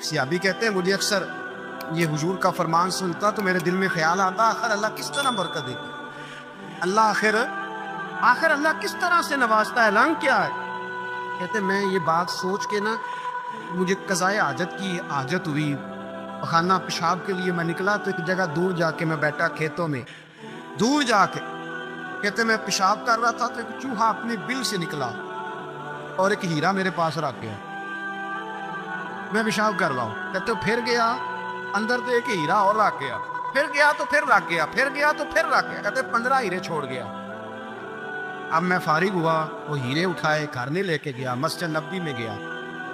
ایک صحابی کہتے ہیں مجھے اکثر یہ حضور کا فرمان سنتا تو میرے دل میں خیال آتا آخر اللہ کس طرح برکت دیتا ہے، آخر اللہ کس طرح سے نوازتا ہے، رنگ کیا ہے؟ کہتے میں یہ بات سوچ کے نا مجھے قضائے حاجت کی حاجت ہوئی، پخانہ پیشاب کے لیے میں نکلا تو ایک جگہ دور جا کے میں بیٹھا کھیتوں میں، دور جا کے کہتے میں پیشاب کر رہا تھا تو ایک چوہا اپنے بل سے نکلا اور ایک ہیرا میرے پاس رکھ گیا، میں پیشاب کر رہا ہوں، کہتے پھر گیا اندر تو ایک ہیرا اور رکھ گیا، پھر گیا تو پھر رکھ گیا، پھر گیا تو پھر رکھ گیا، کہتے 15 ہیرے چھوڑ گیا۔ اب میں فارغ ہوا، وہ ہیرے اٹھائے گھر نہیں لے کے گیا، مسجد نبوی میں گیا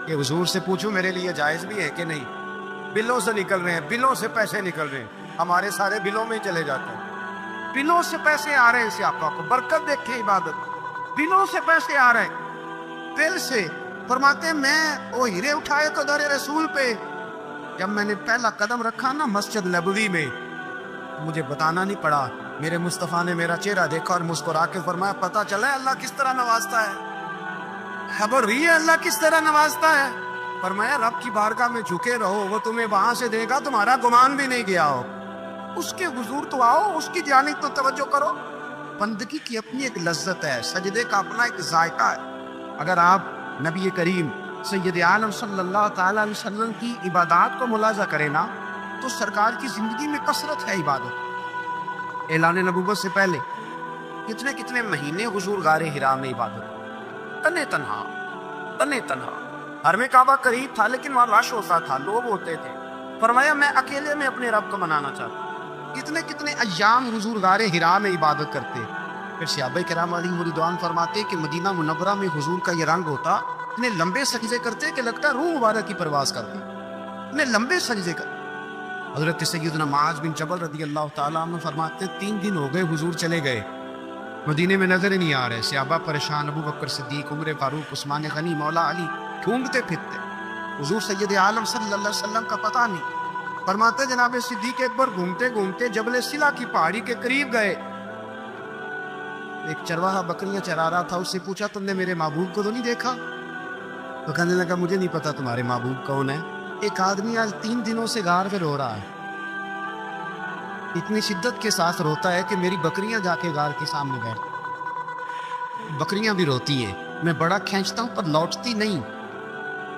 کہ حضور سے پوچھوں میرے لیے جائز بھی ہے کہ نہیں، بلوں سے نکل رہے ہیں، بلوں سے پیسے نکل رہے ہیں، ہمارے سارے بلوں میں چلے جاتے ہیں، بلوں سے پیسے آ رہے ہیں، سیاپا کو برکت دیکھیں عبادت، بلوں سے پیسے آ رہے ہیں، دل سے فرماتے ہیں میں وہ ہیرے اٹھائے تو در رسول پہ، جب میں نے پہلا قدم رکھا نا مسجد نبوی میں مجھے بتانا نہیں پڑا، میرے مصطفیٰ نے میرا چہرہ دیکھا اور مسکرا کے فرمایا پتہ چلا ہے اللہ کس طرح نوازتا ہے، خبر ہوئی ہے اللہ کس طرح نوازتا ہے؟ فرمایا رب کی بارگاہ میں جھکے رہو، وہ تمہیں وہاں سے دے گا تمہارا گمان بھی نہیں گیا ہو، اس کے حضور تو آؤ، اس کی جانب تو توجہ کرو۔ بندگی کی اپنی ایک لذت ہے، سجدے کا اپنا ایک ذائقہ ہے۔ اگر آپ نبی کریم سید عالم صلی اللہ تعالیٰ علیہ وسلم کی عبادات کو ملاحظہ کریں نا تو سرکار کی زندگی میں کثرت ہے عبادت۔ اعلان نبوت سے پہلے کتنے کتنے مہینے حضور غار حرا میں عبادت، تنے تنہا، ہر میں کعبہ قریب تھا لیکن وہاں رش ہوتا تھا، لوگ ہوتے تھے، فرمایا میں اکیلے میں اپنے رب کو منانا چاہتا ہوں۔ کتنے کتنے ایام حضور غار حرا میں عبادت کرتے۔ پھر صحابہ کرام علیہ رضوان فرماتے کہ مدینہ منورہ میں حضور کا یہ رنگ ہوتا، اتنے لمبے سجدے کرتے کہ لگتا روح مبارک کی پرواز کرتے، اتنے لمبے سجدے کرتے۔ حضرت سیدنا معاذ بن جبل رضی اللہ تعالیٰ عنہ فرماتے 3 دن ہو گئے حضور چلے گئے، مدینے میں نظر ہی نہیں آ رہے، صحابہ پریشان، ابو بکر صدیق، عمر فاروق، عثمان غنی، مولا علی ڈھونڈتے پھرتے، حضور سید عالم صلی اللہ علیہ وسلم کا پتہ نہیں۔ فرماتے جناب صدیق اکبر گھومتے گھومتے جبل سلا کی پہاڑی کے قریب گئے، ایک چرواہا بکریاں چرا رہا تھا، اس سے پوچھا تم نے میرے محبوب کو تو نہیں دیکھا؟ تو کہنے لگا مجھے نہیں پتا تمہارے محبوب کون ہے۔ ایک آدمی آج 3 دنوں سے غار پہ رو رہا ہے، اتنی شدت کے ساتھ روتا ہے کہ میری بکریاں جا کے غار کے سامنے بیٹھتی، بکریاں بھی روتی ہیں، میں بڑا کھینچتا ہوں پر لوٹتی نہیں،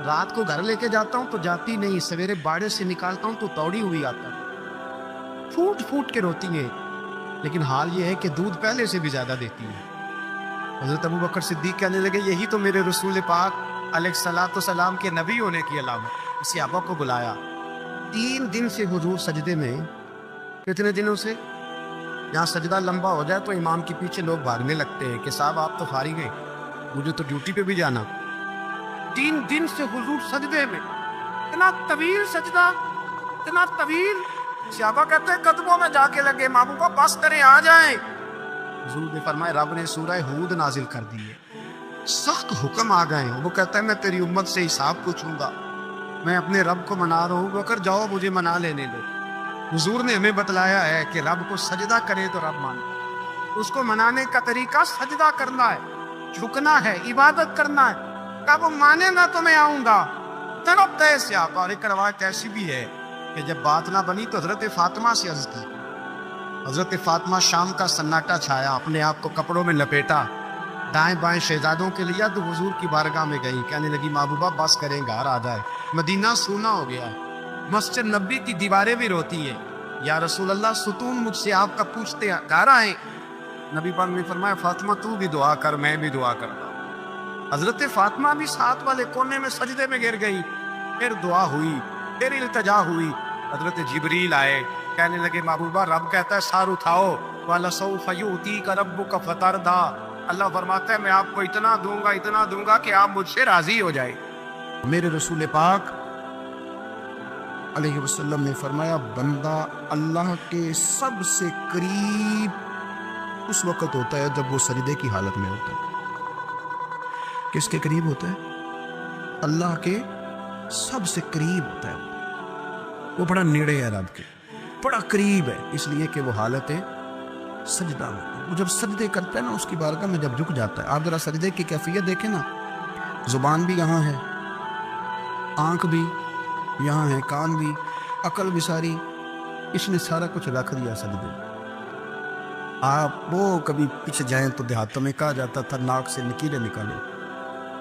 رات کو گھر لے کے جاتا ہوں تو جاتی نہیں، سویرے باڑے سے نکالتا ہوں تو دوڑی ہوئی آتا ہے، پھوٹ پھوٹ کے روتی ہیں، لیکن حال یہ ہے کہ دودھ پہلے سے بھی زیادہ دیتی ہے۔ حضرت ابو بکر صدیق کہنے لگے یہی تو میرے رسول پاک علیہ الصلوۃ والسلام کے نبی ہونے کی علامت۔ صحابہ کو بلایا، 3 دن سے حضور سجدے میں، کتنے دنوں سے؟ جہاں سجدہ لمبا ہو جائے تو امام کے پیچھے لوگ بھاگنے لگتے ہیں کہ صاحب آپ تو فارغ ہیں، مجھے تو ڈیوٹی پہ بھی جانا۔ 3 دن سے حضور سجدے میں، اتنا طویل سجدہ، اتنا طویل، صحابہ کہتے ہیں قدموں میں جا کے لگے، محبوبہ بس کریں آ جائیں۔ حضور نے فرمایا رب نے سورہ ہود نازل کر دی ہے، سخت حکم آ گئے ہیں، وہ کہتا ہے میں تیری امت سے حساب پوچھوں گا، میں اپنے رب کو منا رہا ہوں، بکر جاؤ مجھے منا لینے دو۔ حضور نے ہمیں بتلایا ہے کہ رب کو سجدہ کرے تو رب مانے، اس کو منانے کا طریقہ سجدہ کرنا ہے، جھکنا ہے، عبادت کرنا ہے، کب مانے گا تو میں آؤں گا۔ تڑپتا ہے صحابہ، اور ایک روایت ایسی بھی ہے کہ جب بات نہ بنی تو حضرت فاطمہ سے عرض کی، حضرت فاطمہ شام کا سناٹا چھایا، اپنے آپ کو کپڑوں میں لپیٹا، دائیں بائیں شہزادوں کے لیا تو حضور کی بارگاہ میں گئی، کہنے لگی محبوبہ بس کریں گھر آ جائے، مدینہ سونا ہو گیا ہے، مسجد نبی کی دیواریں بھی روتی ہیں، یا رسول اللہ ستون مجھ سے آپ کا پوچھتے گھر آئیں۔ نبی پاک نے فرمایا فاطمہ تو بھی دعا کر، میں بھی دعا کرتا ہوں۔ حضرت فاطمہ بھی ساتھ والے کونے میں سجدے میں گر گئی، پھر دعا ہوئی، پھر التجا ہوئی، حضرت جبریل آئے، کہنے لگے محبوبہ رب کہتا ہے سار اٹھاؤ، وَلَسَوْفَ يُؤْتِيكَ رَبُّكَ فَتَرْضَىٰ، اللہ فرماتا ہے میں آپ کو اتنا دوں گا کہ آپ مجھ سے راضی ہو جائے۔ میرے رسول پاک علیہ وسلم نے فرمایا بندہ اللہ کے سب سے قریب اس وقت ہوتا ہے جب وہ سجدے کی حالت میں ہوتا ہے۔ کس کے قریب ہوتا ہے؟ اللہ کے سب سے قریب ہوتا ہے، وہ بڑا نیڑے ہے رب کے، بڑا قریب ہے، اس لیے کہ وہ حالت سجدہ میں، وہ جب سجدے کرتا ہے نا اس کی بارگاہ میں جب جھک جاتا ہے۔ آپ ذرا سجدے کی کیفیت دیکھیں نا، زبان بھی یہاں ہے، آنکھ بھی، یہاں ہے کان بھی، عقل بھی ساری، اس نے سارا کچھ رکھ دیا سجدے میں۔ آپ وہ کبھی پیچھے جائیں تو دیہاتوں میں کہا جاتا تھا ناک سے لکیریں نکالو،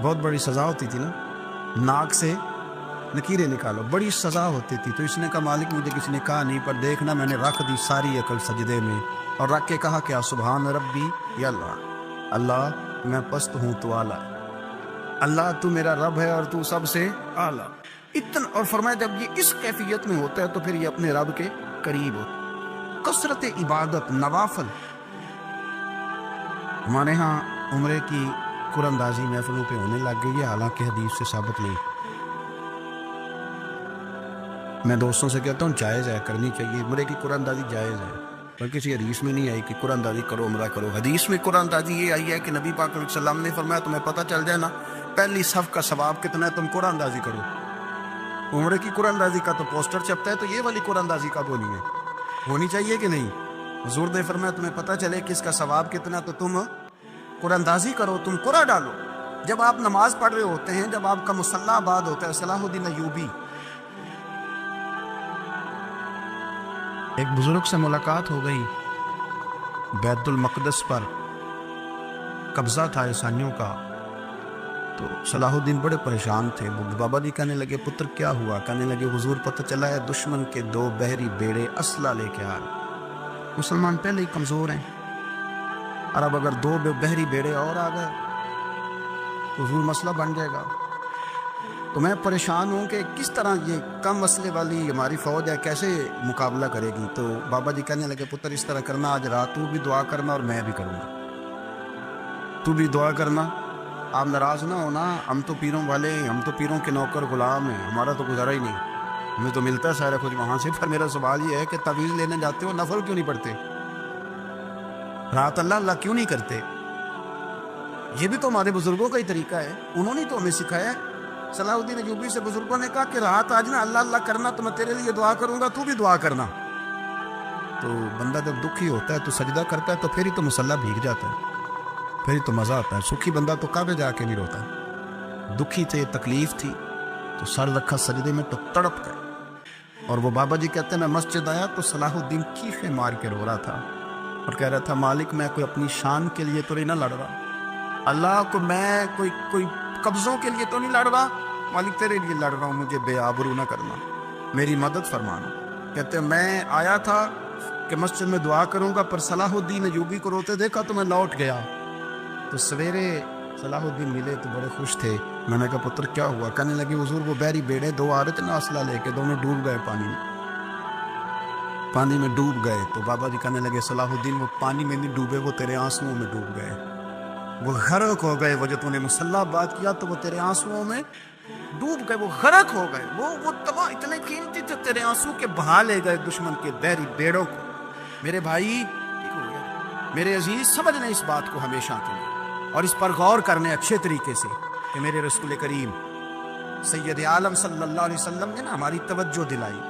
بہت بڑی سزا ہوتی تھی نا، ناک سے لکیریں نکالو، بڑی سزا ہوتی تھی۔ تو اس نے کہا مالک مجھے کسی نے کہا نہیں، پر دیکھنا میں نے رکھ دی ساری عقل سجدے میں، اور رکھ کے کہا کیا سبحان ربی یا اللہ، اللہ میں پست ہوں تو اعلیٰ، اللہ تو میرا رب ہے اور تو سب سے اعلیٰ اتنا۔ اور فرمایا جب یہ اس کیفیت میں ہوتا ہے تو پھر یہ اپنے رب کے قریب ہوتا ہے۔ کثرت عبادت، نوافل۔ ہمارے ہاں عمرے کی قراندازی محفلوں پہ ہونے لگ گئی ہے، حالانکہ حدیث سے ثابت نہیں۔ میں دوستوں سے کہتا ہوں جائز ہے، کرنی چاہیے، عمرے کی قراندازی جائز ہے، پر کسی حدیث میں نہیں آئی کہ قراندازی کرو عمرہ کرو۔ حدیث میں قراندازی یہ آئی ہے کہ نبی پاک علیہ السلام نے فرمایا تمہیں پتہ چل جائے نا پہلی صف کا ثواب کتنا ہے، تم قراندازی کرو۔ عمرے کی قراندازی کا تو پوسٹر چھپتا ہے، تو یہ والی قراندازی کب ہونی ہے؟ ہونی چاہیے کہ نہیں؟ حضور نے فرمایا تمہیں پتہ چلے کہ اس کا ثواب کتنا، تو تم قراندازی کرو، تم قرآن ڈالو۔ جب آپ نماز پڑھ رہے ہوتے ہیں، جب آپ کا مصلی آباد ہوتا ہے، صلاح الدین ایوبی ایک بزرگ سے ملاقات ہو گئی، بیت المقدس پر قبضہ تھا عیسائیوں کا، تو صلاح الدین بڑے پریشان تھے۔ بابا جی کہنے لگے پتر کیا ہوا؟ کہنے لگے حضور پتہ چلا ہے دشمن کے 2 بحری بیڑے اسلحہ لے کے آ رہے، مسلمان پہلے ہی کمزور ہیں، اور اب اگر 2 بحری بیڑے اور آ گئے تو حضور مسئلہ بن جائے گا۔ تو میں پریشان ہوں کہ کس طرح یہ کم اسلحے والی ہماری فوج ہے کیسے مقابلہ کرے گی۔ تو بابا جی کہنے لگے پتر اس طرح کرنا، آج رات تو بھی دعا کرنا اور میں بھی کروں گا، تو بھی دعا کرنا، آپ ناراض نہ ہونا، ہم تو پیروں والے ہیں، ہم تو پیروں کے نوکر غلام ہیں، ہمارا تو گزارا ہی نہیں، ہمیں تو ملتا ہے سارا کچھ وہاں سے۔ پر میرا سوال یہ ہے کہ تعویذ لینے جاتے ہو نفل کیوں نہیں پڑھتے؟ رات اللہ اللہ کیوں نہیں کرتے؟ یہ بھی تو ہمارے بزرگوں کا ہی طریقہ ہے، انہوں نے تو ہمیں سکھایا ہے۔ صلاح الدین ایوبی سے بزرگوں نے کہا کہ رات آج نا اللہ اللہ کرنا، تو میں تیرے لیے دعا کروں گا، تو بھی دعا کرنا۔ تو بندہ جب دکھی ہوتا ہے تو سجدہ کرتا ہے، تو پھر ہی تو مصلی بھیگ جاتا ہے، پھر ہی تو مزہ آتا ہے۔ سکھی بندہ تو کعبے جا کے نہیں روتا، دکھی تھے، تکلیف تھی، تو سر رکھا سجدے میں تو تڑپ گئے۔ اور وہ بابا جی کہتے ہیں میں مسجد آیا تو صلاح الدین چیخیں مار کے رو رہا تھا اور کہہ رہا تھا مالک میں کوئی اپنی شان کے لیے تو نہیں نہ لڑ رہا، اللہ کو میں کوئی قبضوں کے لیے تو نہیں لڑ رہا، مالک تیرے لیے لڑ رہا ہوں، مجھے بے آبرو نہ کرنا، میری مدد فرمانا۔ کہتے ہیں میں آیا تھا کہ مسجد میں دعا کروں گا، پر صلاح الدین ایوبی کو روتے دیکھا تو میں لوٹ گیا۔ تو سویرے صلاح الدین ملے تو بڑے خوش تھے، میں نے کہا پتر کیا ہوا؟ کہنے لگے حضور وہ بحری بیڑے 2 آ رہے تھے نا اسلحہ لے کے، دونوں ڈوب گئے پانی میں ڈوب گئے۔ تو بابا جی کہنے لگے صلاح الدین وہ پانی میں نہیں ڈوبے، وہ تیرے آنسوؤں میں ڈوب گئے، وہ غرق ہو گئے، وہ جو تو نے مصلی بات کیا تو وہ تیرے آنسوؤں میں ڈوب گئے، وہ غرق ہو گئے، وہ تمام اتنے قیمتی تھے، تیرے آنسو کے بہا لے گئے دشمن کے بحری بیڑوں کو۔ میرے بھائی، میرے عزیز، سمجھ لیں اس بات کو ہمیشہ کے لیے، اور اس پر غور کرنے اچھے طریقے سے کہ میرے رسول کریم سید عالم صلی اللہ علیہ وسلم نے نا ہماری توجہ دلائی،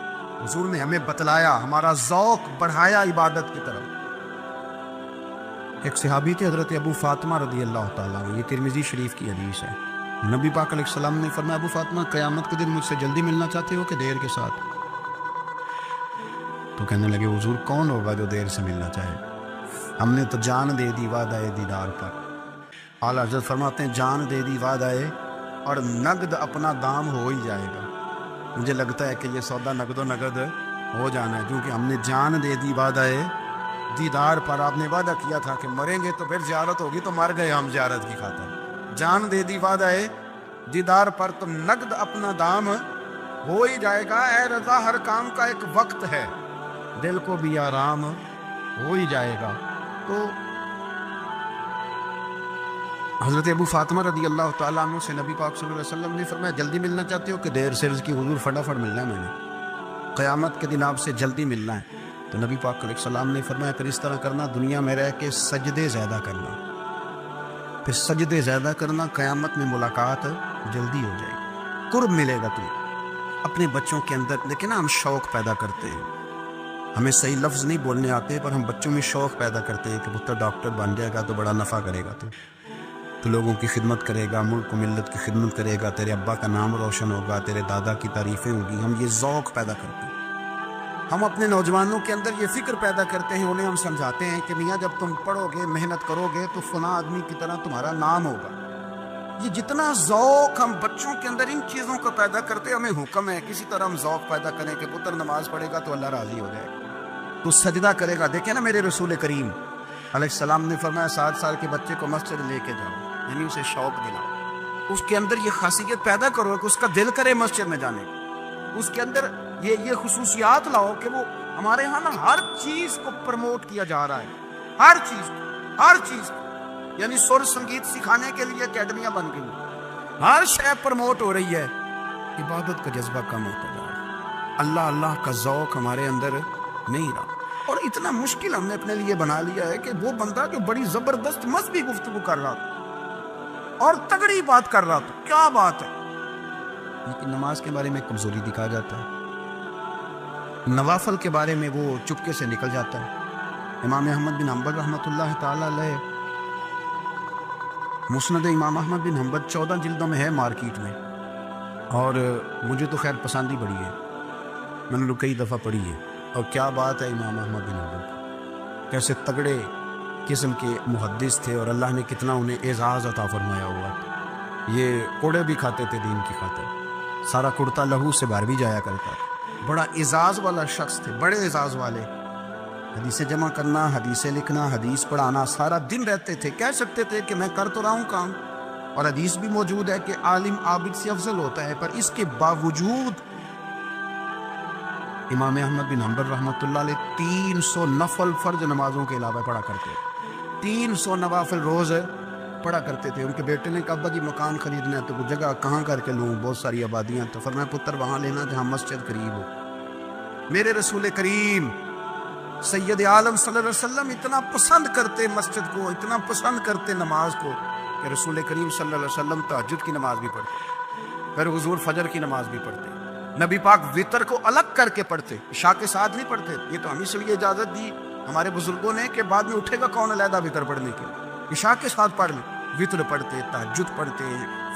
حضور نے ہمیں بتلایا، ہمارا ذوق بڑھایا عبادت کی طرف۔ ایک صحابی تھے حضرت ابو فاطمہ رضی اللہ تعالیٰ عنہ، یہ ترمذی شریف کی حدیث ہے۔ نبی پاک علیہ السلام نے فرمایا ابو فاطمہ قیامت کے دن مجھ سے جلدی ملنا چاہتے ہو کہ دیر کے ساتھ؟ تو کہنے لگے حضور کون ہوگا جو دیر سے ملنا چاہے، ہم نے تو جان دے دی وعدہ دیدار پر۔ اعلیٰ حضرت فرماتے ہیں جان دے دی وعدہ اور نقد اپنا دام ہو ہی جائے گا۔ مجھے لگتا ہے کہ یہ سودا نقد و نقد ہو جانا ہے، کیونکہ ہم نے جان دے دی وعدہ دیدار پر۔ آپ نے وعدہ کیا تھا کہ مریں گے تو پھر زیارت ہوگی، تو مر گئے ہم زیارت کی خاطر۔ جان دے دی وعدہ دیدار پر، تو نقد اپنا دام ہو ہی جائے گا۔ اے رضا ہر کام کا ایک وقت ہے، دل کو بھی آرام ہو ہی جائے گا۔ تو حضرت ابو فاطمہ رضی اللہ تعالیٰ عنہ سے نبی پاک صلی اللہ علیہ وسلم نے فرمایا جلدی ملنا چاہتے ہو کہ دیر سے؟ عرض کی حضور فٹافٹ ملنا ہے، میں نے قیامت کے دن آپ سے جلدی ملنا ہے۔ تو نبی پاک علیہ السلام نے فرمایا پھر اس طرح کرنا، دنیا میں رہ کے سجدے زیادہ کرنا، پھر سجدے زیادہ کرنا، قیامت میں ملاقات جلدی ہو جائے گی، قرب ملے گا تمہیں اپنے بچوں کے اندر۔ لیکن نا ہم شوق پیدا کرتے ہیں، ہمیں صحیح لفظ نہیں بولنے آتے، پر ہم بچوں میں شوق پیدا کرتے ہیں کہ پتر ڈاکٹر بن جائے گا تو بڑا نفع کرے گا تو، تو لوگوں کی خدمت کرے گا، ملک و ملت کی خدمت کرے گا، تیرے ابا کا نام روشن ہوگا، تیرے دادا کی تعریفیں ہوگی. ہم یہ ذوق پیدا کرتے ہیں. ہم اپنے نوجوانوں کے اندر یہ فکر پیدا کرتے ہیں، انہیں ہم سمجھاتے ہیں کہ میاں جب تم پڑھو گے، محنت کرو گے تو فلاں آدمی کی طرح تمہارا نام ہوگا. یہ جتنا ذوق ہم بچوں کے اندر ان چیزوں کو پیدا کرتے، ہمیں حکم ہے کسی طرح ہم ذوق پیدا کریں کہ پتر نماز پڑھے گا تو اللہ راضی ہو جائے گا، تو سجدہ کرے گا. دیکھیں نا میرے رسول کریم علیہ السلام نے فرمایا 7 سال کے بچے کو مسجد لے کے جاؤ، یعنی اسے شوق دلاؤ، اس کے اندر یہ خاصیت پیدا کرو کہ اس کا دل کرے مسجد میں جانے، اس کے اندر یہ خصوصیات لاؤ کہ وہ ہمارے ہاں نا ہر چیز کو پروموٹ کیا جا رہا ہے، ہر چیز یعنی سر سنگیت سکھانے کے لیے اکیڈمیاں بن گئی، ہر شے پروموٹ ہو رہی ہے. عبادت کا جذبہ کم ہوتا جا رہا ہے، اللہ کا ذوق ہمارے اندر نہیں رہا. اور اتنا مشکل ہم نے اپنے لیے بنا لیا ہے کہ وہ بندہ جو بڑی زبردست مذہبی گفتگو کر رہا تھا اور تگڑی بات کر رہا تھا، کیا بات ہے، لیکن نماز کے بارے میں کمزوری دکھا جاتا ہے، نوافل کے بارے میں وہ چپکے سے نکل جاتا ہے. امام احمد بن حنبل رحمۃ اللہ تعالی علیہ، مسند امام احمد بن حنبل 14 جلدوں میں ہے مارکیٹ میں، اور مجھے تو خیر پسند ہی بڑی ہے، میں نے کئی دفعہ پڑھی ہے. اور کیا بات ہے امام احمد بن حنبل، کیسے تگڑے قسم کے محدث تھے اور اللہ نے کتنا انہیں اعزاز عطا فرمایا ہوا. یہ کوڑے بھی کھاتے تھے دین کی خاطر، سارا کرتا لہو سے باہر بھی جایا کرتا تھا، بڑا اعزاز والا شخص تھے، بڑے اعزاز والے. حدیثیں جمع کرنا، حدیثیں لکھنا، حدیث پڑھانا، سارا دن رہتے تھے. کہہ سکتے تھے کہ میں کر تو رہا ہوں کام، اور حدیث بھی موجود ہے کہ عالم عابد سے افضل ہوتا ہے، پر اس کے باوجود امام احمد بن حنبل رحمۃ اللہ علیہ 300 نفل فرض نمازوں کے علاوہ پڑھا کرتے، 300 نوافل روز پڑھا کرتے تھے. ان کے بیٹے نے کہا ابا جی مکان خریدنا ہے تو وہ جگہ کہاں کر کے لوں، بہت ساری آبادیاں، تو فرمایا پتر وہاں لینا جہاں مسجد قریب ہو. میرے رسول کریم سید عالم صلی اللہ علیہ وسلم اتنا پسند کرتے مسجد کو، اتنا پسند کرتے نماز کو، کہ رسول کریم صلی اللہ علیہ وسلم تہجد کی نماز بھی پڑھتے، پھر حضور فجر کی نماز بھی پڑھتے. نبی پاک وتر کو الگ کر کے پڑھتے، عشاء کے ساتھ نہیں پڑھتے. یہ تو ہمیں اس لیے اجازت دی ہمارے بزرگوں نے کہ بعد میں اٹھے گا کون علیحدہ وتر پڑھنے کے، عشاء کے ساتھ پڑھ لیں. وتر پڑھتے، تہجد پڑھتے،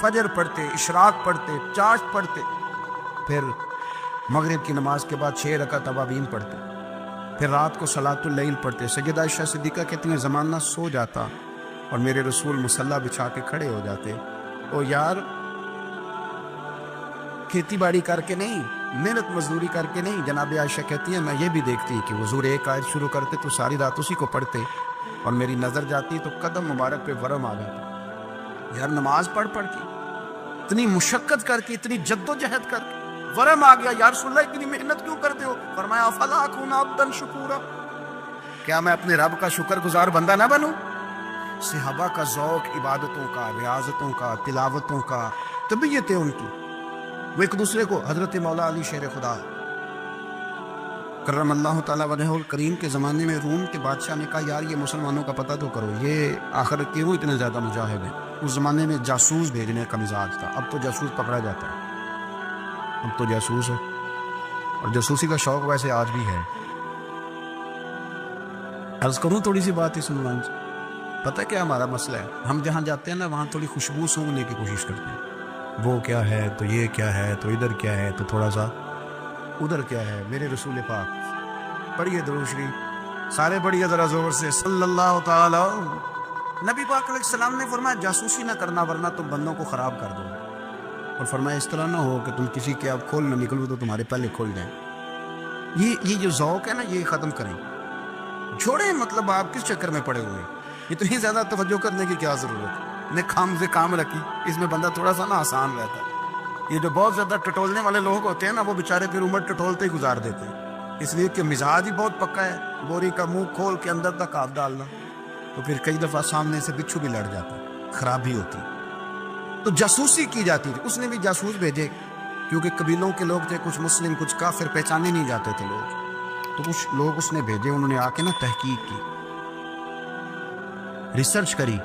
فجر پڑھتے، اشراق پڑھتے، چاشت پڑھتے، پھر مغرب کی نماز کے بعد 6 رکعت اوابین پڑھتے، پھر رات کو صلاۃ اللیل پڑھتے. سیدہ عائشہ صدیقہ کہتی ہیں زمانہ سو جاتا اور میرے رسول مصلی بچھا کے کھڑے ہو جاتے. او یار کھیتی باڑی کر کے نہیں، محنت مزدوری کر کے نہیں. جناب عائشہ کہتی ہیں میں یہ بھی دیکھتی کہ حضور ایک آیت شروع کرتے تو ساری رات اسی کو پڑھتے، اور میری نظر جاتی تو قدم مبارک پہ ورم آ جاتا. یار نماز پڑھ کے اتنی مشقت کر کے، اتنی جد و جہد کر کے ورم آ گیا، یا رسول اللہ اتنی محنت کیوں کرتے ہو؟ فرمایا افلا اکون عبدا شکورا، کیا میں اپنے رب کا شکر گزار بندہ نہ بنوں؟ صحابہ کا ذوق عبادتوں کا، ریاضتوں کا، تلاوتوں کا، طبیعت ہے ان کی. وہ ایک دوسرے کو، حضرت مولا علی شیر خدا کرم اللہ تعالیٰ وجہ الکریم کے زمانے میں روم کے بادشاہ نے کہا یار یہ مسلمانوں کا پتہ تو کرو، یہ آخر کیوں اتنے زیادہ مجاہد ہیں. اس زمانے میں جاسوس بھیجنے کا مزاج تھا، اب تو جاسوس پکڑا جاتا ہے، اب تو جاسوس ہے، اور جاسوسی کا شوق ویسے آج بھی ہے. عرض کروں تھوڑی سی بات اس عنوان سے، پتہ کیا ہمارا مسئلہ ہے؟ ہم جہاں جاتے ہیں نا وہاں تھوڑی خوشبو سونگنے کی کوشش کرتے ہیں. وہ کیا ہے تو یہ کیا ہے تو ادھر کیا ہے تو تھوڑا سا ادھر کیا ہے. میرے رسول پاک پڑھیے درود شریف، سارے پڑھیے ذرا زور سے، صلی اللہ تعالی. نبی پاک علیہ السلام نے فرمایا جاسوسی نہ کرنا ورنہ تم بندوں کو خراب کر دو، اور فرمایا اس طرح نہ ہو کہ تم کسی کے اب کھول نہ نکلو تو تمہارے پہلے کھول جائیں. یہ جو ذوق ہے نا یہ ختم کریں، چھوڑیں. مطلب آپ کس چکر میں پڑے ہوئے، اتنی زیادہ توجہ کرنے کی کیا ضرورت ہے؟ نے کام سے کام رکھی، اس میں بندہ تھوڑا سا نا آسان رہتا ہے. یہ جو بہت زیادہ ٹٹولنے والے لوگ ہوتے ہیں نا وہ بیچارے پھر عمر ٹٹولتے ہی گزار دیتے ہیں، اس لیے کہ مزاج ہی بہت پکا ہے. بوری کا منہ کھول کے اندر تک ہاتھ ڈالنا، تو پھر کئی دفعہ سامنے سے بچھو بھی لڑ جاتا ہے، خرابی ہوتی. تو جاسوسی کی جاتی تھی. اس نے بھی جاسوس بھیجے کیونکہ قبیلوں کے لوگ تھے، کچھ مسلم کچھ کافر، پہچانے نہیں جاتے تھے لوگ، تو کچھ لوگ اس نے بھیجے. انہوں نے آ کے نا تحقیق کی، ریسرچ کری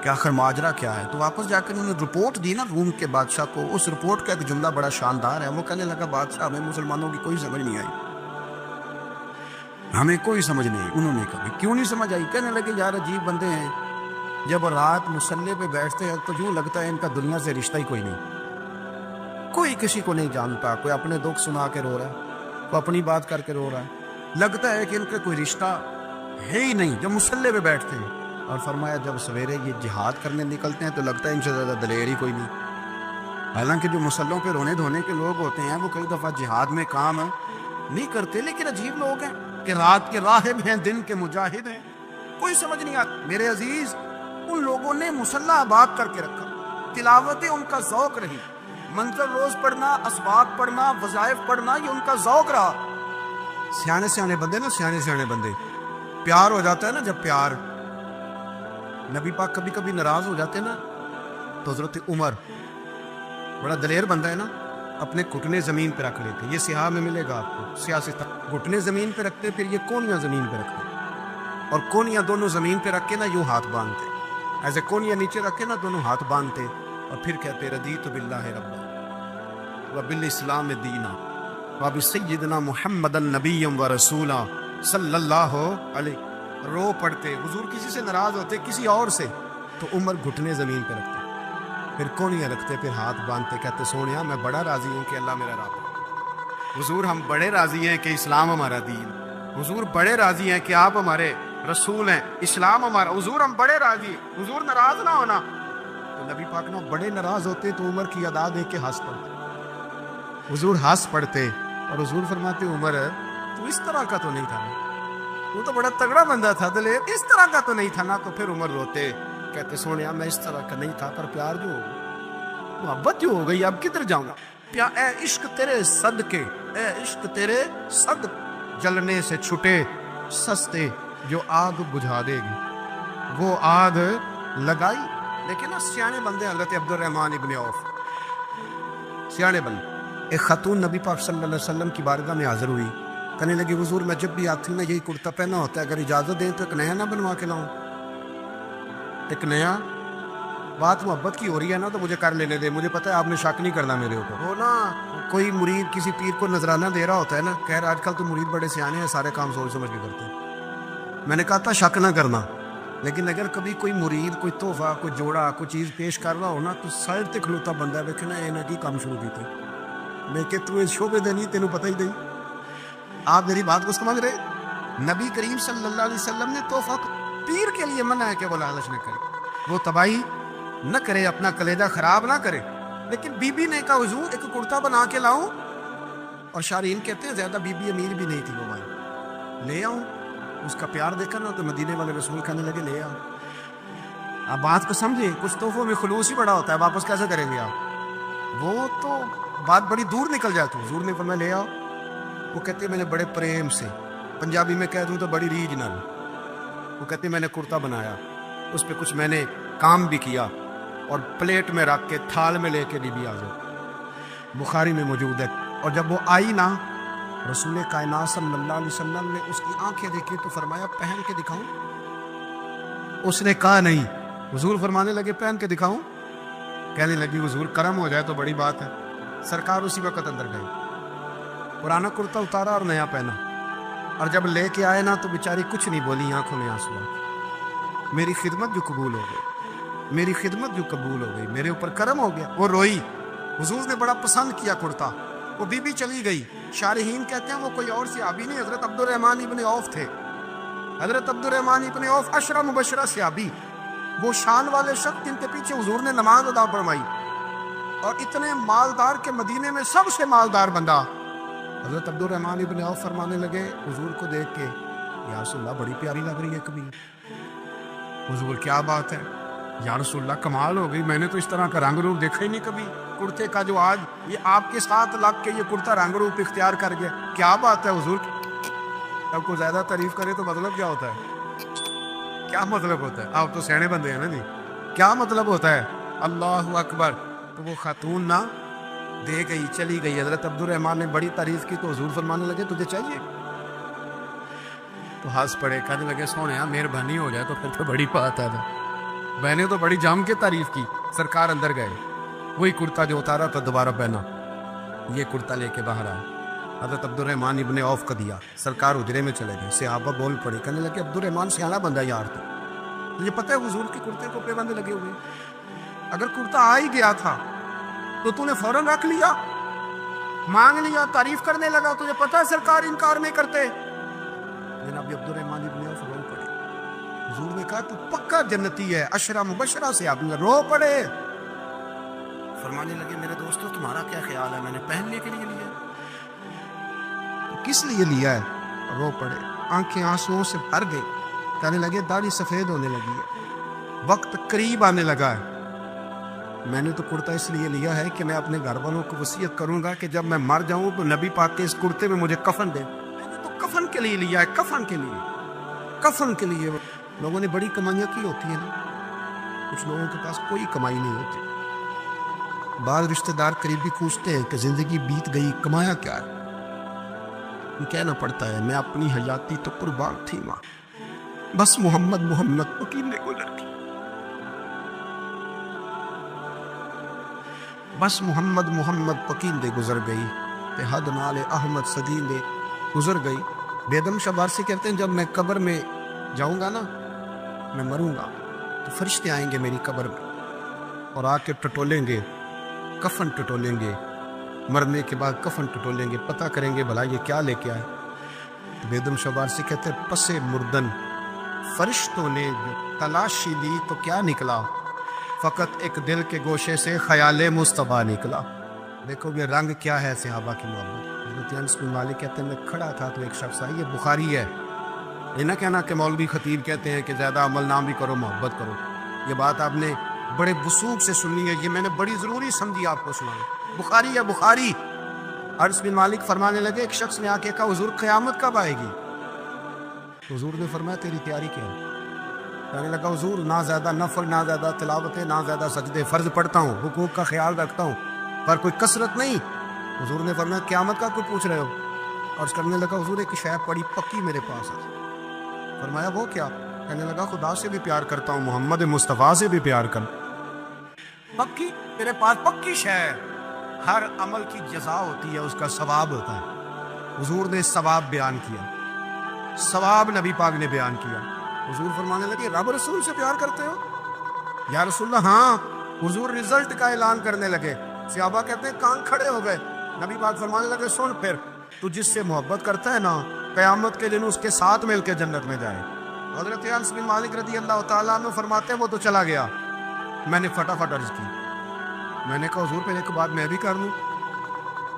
کہ آخر ماجرا کیا ہے. تو واپس جا کر انہوں نے رپورٹ دی نا روم کے بادشاہ کو. اس رپورٹ کا ایک جملہ بڑا شاندار ہے. وہ کہنے لگا بادشاہ ہمیں مسلمانوں کی کوئی سمجھ نہیں آئی، ہمیں کوئی سمجھ نہیں آئی. انہوں نے کہا کیوں نہیں سمجھ آئی؟ کہنے لگے یار عجیب بندے ہیں، جب رات مصلے پہ بیٹھتے ہیں تو یوں لگتا ہے ان کا دنیا سے رشتہ ہی کوئی نہیں، کوئی کسی کو نہیں جانتا، کوئی اپنے دکھ سنا کے رو رہا ہے، کوئی اپنی بات کر کے رو رہا ہے، لگتا ہے کہ ان کا کوئی رشتہ ہے ہی نہیں جب مصلے پہ بیٹھتے ہیں۔ اور فرمایا جب سویرے یہ جہاد کرنے نکلتے ہیں تو لگتا ہے ان سے زیادہ دلیر ہی کوئی نہیں۔ حالانکہ جو مسلوں پہ رونے دھونے کے لوگ ہوتے ہیں وہ کئی دفعہ جہاد میں کام نہیں کرتے، لیکن عجیب لوگ ہیں کہ رات کے راہب ہیں، دن کے مجاہد ہیں، کوئی سمجھ نہیں آتا۔ میرے عزیز، ان لوگوں نے مسلح آباد کر کے رکھا، تلاوتیں ان کا ذوق رہی، منظر روز پڑھنا، اسباق پڑھنا، وظائف پڑھنا، یہ ان کا ذوق رہا۔ سیانے سیانے بندے نا، سیانے بندے، پیار ہو جاتا ہے نا، جب پیار، نبی پاک کبھی کبھی ناراض ہو جاتے نا تو حضرت عمر، بڑا دلیر بندہ ہے نا، اپنے گھٹنے زمین پہ رکھ لیتے، یہ سیاہ میں ملے گا آپ کو، سیاہ سے گھٹنے زمین پہ رکھتے، پھر یہ کونیاں زمین پہ رکھتے، اور کونیاں دونوں زمین پہ رکھ کے نا یوں ہاتھ باندھتے، ایسے کونیاں نیچے رکھ کے نا دونوں ہاتھ باندھتے، اور پھر کہتے رضیت باللہ ربا وبالاسلام دینا وبسیدنا محمد النبی و رسولا صلی اللہ علیہ، رو پڑتے۔ حضور کسی سے ناراض ہوتے، کسی اور سے، تو عمر گھٹنے زمین پہ رکھتے، پھر کونیاں رکھتے، پھر ہاتھ باندھتے، کہتے سونیا میں بڑا راضی ہوں کہ اللہ میرا رب ہے۔ حضور ہم بڑے راضی ہیں کہ اسلام ہمارا دین، حضور بڑے راضی ہیں کہ آپ ہمارے رسول ہیں، اسلام ہمارا، حضور ہم بڑے راضی ہیں، حضور ناراض نہ ہونا۔ تو نبی پاک نے بڑے ناراض ہوتے تو عمر کی ادا دیکھ کے ہنس پڑتے، حضور ہنس پڑتے، اور حضور فرماتے عمر تو اس طرح کا تو نہیں تھا نا، وہ تو بڑا تگڑا بندہ تھا دلیر، اس طرح کا تو نہیں تھا نا۔ تو پھر عمر روتے، کہتے سونیا میں اس طرح کا نہیں تھا، پر پیار جو ہو گئی، محبت جو ہو گئی، اب کدھر جاؤں گا، اے عشق تیرے صدقے، اے عشق تیرے صدق، جلنے سے چھٹے سستے جو آگ بجھا دے گی، وہ آگ لگائی۔ لیکن نا سیانے بندے، حضرت عبد الرحمن ابن عوف، سیانے بندے، ایک خاتون نبی پاک صلی اللہ علیہ وسلم کی بارگاہ میں حاضر ہوئی، کہنے لگی حضور میں جب بھی آتی ہوں نا یہی کرتا پہنا ہوتا ہے، اگر اجازت دیں تو ایک نیا نہ بنوا کے لاؤں، ایک نیا۔ بات محبت کی ہو رہی ہے نا تو مجھے کر لینے دے، مجھے پتہ ہے آپ نے شک نہیں کرنا میرے اوپر۔ وہ نا کوئی مرید کسی پیر کو نذرانہ دے رہا ہوتا ہے نا، کہہ رہا آج کل تو مرید بڑے سیانے ہیں، سارے کام سوچ سمجھ کے کرتے ہیں۔ میں نے کہا تھا شک نہ کرنا، لیکن اگر کبھی کوئی مرید کوئی تحفہ، کوئی جوڑا، کوئی چیز پیش کر رہا ہو نا تو سائڈ تے کھلوتا بندہ دیکھنا یہ نہ کی کام شروع کیتے، میں کہ تو اس شعبے دے نہیں، تینوں پتہ ہی نہیں۔ آپ میری بات کو سمجھ رہے؟ نبی کریم صلی اللہ علیہ وسلم نے تحفہ پیر کے لیے منع ہے کہ وہ لالچ نہ کرے، وہ تباہی نہ کرے، اپنا کلیجہ خراب نہ کرے۔ لیکن بی بی نے کہا حضور ایک کرتا بنا کے لاؤں، اور شارحین کہتے ہیں زیادہ بی بی امیر بھی نہیں تھی وہ بھائی، لے آؤں۔ اس کا پیار دیکھا نا تو مدینے والے رسول کہنے لگے لے آؤ۔ آپ بات کو سمجھیں، کچھ تحفوں میں خلوص ہی بڑا ہوتا ہے، واپس کیسے کریں گے آپ؟ وہ تو بات بڑی دور نکل جاتی، حضور نے فرمایا لے آؤ۔ وہ کہتے ہیں میں نے بڑے پریم سے، پنجابی میں کہہ دوں تو بڑی ریج نال، وہ کہتے ہیں میں نے کرتا بنایا، اس پہ کچھ میں نے کام بھی کیا، اور پلیٹ میں رکھ کے تھال میں لے کے بی بی آ جاؤ، بخاری میں موجود ہے۔ اور جب وہ آئی نا، رسول کائنات صلی اللہ علیہ وسلم نے اس کی آنکھیں دیکھی تو فرمایا پہن کے دکھاؤں؟ اس نے کہا نہیں۔ حضور فرمانے لگے پہن کے دکھاؤں؟ کہنے لگی حضور کرم ہو جائے تو بڑی بات ہے۔ سرکار اسی وقت اندر گئے، پرانا کرتا اتارا اور نیا پہنا، اور جب لے کے آئے نا تو بیچاری کچھ نہیں بولی، آنکھوں میں آنسو آئے، میری خدمت جو قبول ہو گئی، میری خدمت جو قبول ہو گئی، میرے اوپر کرم ہو گیا۔ وہ روئی، حضور نے بڑا پسند کیا کرتا، وہ بی بی چلی گئی۔ شارحین کہتے ہیں وہ کوئی اور صحابی نہیں، حضرت عبد الرحمن ابن عوف تھے۔ حضرت عبد الرحمن ابن عوف عشرہ مبشرہ صحابی، وہ شان والے شخص جن کے پیچھے حضور نے نماز ادا فرمائی، اور اتنے مالدار کے مدینے میں سب سے مالدار بندہ۔ حضرت عبد الرحمن ابن عوف فرمانے لگے حضور کو دیکھ کے یا رسول اللہ بڑی پیاری لگ رہی ہے کبھی۔ حضور کیا بات ہے یا رسول اللہ، کمال ہو گئی، میں نے تو اس طرح کا رنگ روپ دیکھا ہی نہیں کبھی کرتے کا، جو آج یہ آپ کے ساتھ لگ کے یہ کرتا رنگ روپ اختیار کر گیا، کیا بات ہے حضور۔ اب کو زیادہ تعریف کرے تو مطلب کیا ہوتا ہے؟ کیا مطلب ہوتا ہے؟ آپ تو سیانے بندے ہیں نا جی، کیا مطلب ہوتا ہے؟ اللہ اکبر۔ تو وہ خاتون نہ دے گئی، چلی گئی۔ حضرت عبد الرحمن نے بڑی تعریف کی تو حضور فرمانے لگے تجھے چاہیے؟ تو ہنس پڑے، کہنے لگے سونے مہربانی ہو جائے تو پھر تو بڑی بات ہے۔ میں نے تو بڑی جم کے تعریف کی۔ سرکار اندر گئے، وہی کرتا جو اتارا تھا دوبارہ پہنا، یہ کرتا لے کے باہر آیا، حضرت عبد الرحمن ابن عوف کا دیا۔ سرکار حجرے میں چلے گئے، صحابہ بول پڑے، کہنے لگے عبد الرحمن سیانا بندہ یار تو تجھے پتہ ہے حضور کے کرتے کو پیبند لگے ہوئے؟ اگر کرتا آ ہی گیا تھا تو تو نے فوراً رکھ لیا، مانگ لیا، تعریف کرنے لگا، تجھے پتہ ہے سرکار انکار نہیں کرتے۔ جناب عبد الرحمن ابن عوف رو پڑے، حضور نے کہا تو پکا جنتی ہے، عشرہ مبشرہ سے آپ نے رو پڑے۔ فرمانے لگے میرے دوستو تمہارا کیا خیال ہے، میں نے پہننے کے لیے لیا، تو کس لیے لیا ہے؟ رو پڑے، آنکھیں آنسوؤں سے بھر گئی، کہنے لگے داڑھی سفید ہونے لگی ہے، وقت قریب آنے لگا ہے، میں نے تو کرتا اس لیے لیا ہے کہ میں اپنے گھر والوں کو وصیت کروں گا کہ جب میں مر جاؤں تو نبی پاک کے اس کرتے میں مجھے کفن دے۔ میں نے تو کفن کے لیے لیا ہے، کفن کے لیے، کفن کے لیے۔ لوگوں نے بڑی کمائیاں کی ہوتی ہیں نا، کچھ لوگوں کے پاس کوئی کمائی نہیں ہوتی۔ بعض رشتہ دار قریبی پوچھتے ہیں کہ زندگی بیت گئی، کمایا کیا ہے؟ کہنا پڑتا ہے میں اپنی حیاتی تو قربان تھی ماں، بس محمد محمد پکینے کو لڑکی، بس محمد محمد پکیندے گزر گئی، تے حد نال احمد صدیندے گزر گئی۔ بیدم شاہ بارسی کہتے ہیں جب میں قبر میں جاؤں گا نا، میں مروں گا تو فرشتے آئیں گے میری قبر میں اور آ کے ٹٹولیں گے، کفن ٹٹولیں گے، مرنے کے بعد کفن ٹٹولیں گے، پتہ کریں گے بھلا یہ کیا لے کے آئے۔ تو بیدم شاہ بارسی کہتے ہیں پسے مردن فرشتوں نے جو تلاشی لی تو کیا نکلا، فقط ایک دل کے گوشے سے خیال مصطفیٰ نکلا۔ دیکھو یہ رنگ کیا ہے صحابہ کی محبت۔ حضرت انس بن مالک کہتے ہیں میں کھڑا تھا تو ایک شخص آئی، یہ بخاری ہے، یہ نہ کہنا کہ مولوی خطیب کہتے ہیں کہ زیادہ عمل نام بھی کرو محبت کرو، یہ بات آپ نے بڑے وثوق سے سنی ہے، یہ میں نے بڑی ضروری سمجھی آپ کو سنانا، بخاری ہے بخاری۔ انس بن مالک فرمانے لگے ایک شخص نے آ کے کہا حضور قیامت کب آئے گی؟ حضور نے فرمایا تیری تیاری کیا ہے؟ کہنے لگا حضور نہ زیادہ نفل، نہ زیادہ تلاوتیں، نہ زیادہ سجدے، فرض پڑھتا ہوں، حقوق کا خیال رکھتا ہوں، پر کوئی کثرت نہیں۔ حضور نے فرمایا قیامت کا کوئی پوچھ رہے ہو؟ اور کرنے لگا حضور ایک شے پڑی پکی میرے پاس ہے۔ فرمایا وہ کیا؟ کہنے لگا خدا سے بھی پیار کرتا ہوں، محمد مصطفیٰ سے بھی پیار کرتا ہوں، پکی میرے پاس پکی شے ہے۔ ہر عمل کی جزا ہوتی ہے، اس کا ثواب ہوتا ہے۔ حضور نے ثواب بیان کیا، ثواب نبی پاک نے بیان کیا۔ حضور فرمانے لگے رب رسول سے پیار کرتے ہو؟ یا رسول اللہ ہاں۔ حضور رزلٹ کا اعلان کرنے لگے، صحابہ کہتے ہیں کان کھڑے ہو گئے۔ نبی پاک فرمانے لگے سن پھر، تو جس سے محبت کرتا ہے نا، قیامت کے دن اس کے ساتھ مل کے جنت میں جائے۔ حضرت انس بن مالک رضی اللہ تعالیٰ عنہ فرماتے ہیں وہ تو چلا گیا، میں نے فٹافٹ عرض کی، میں نے کہا حضور پہ ایک بات میں بھی کر لوں؟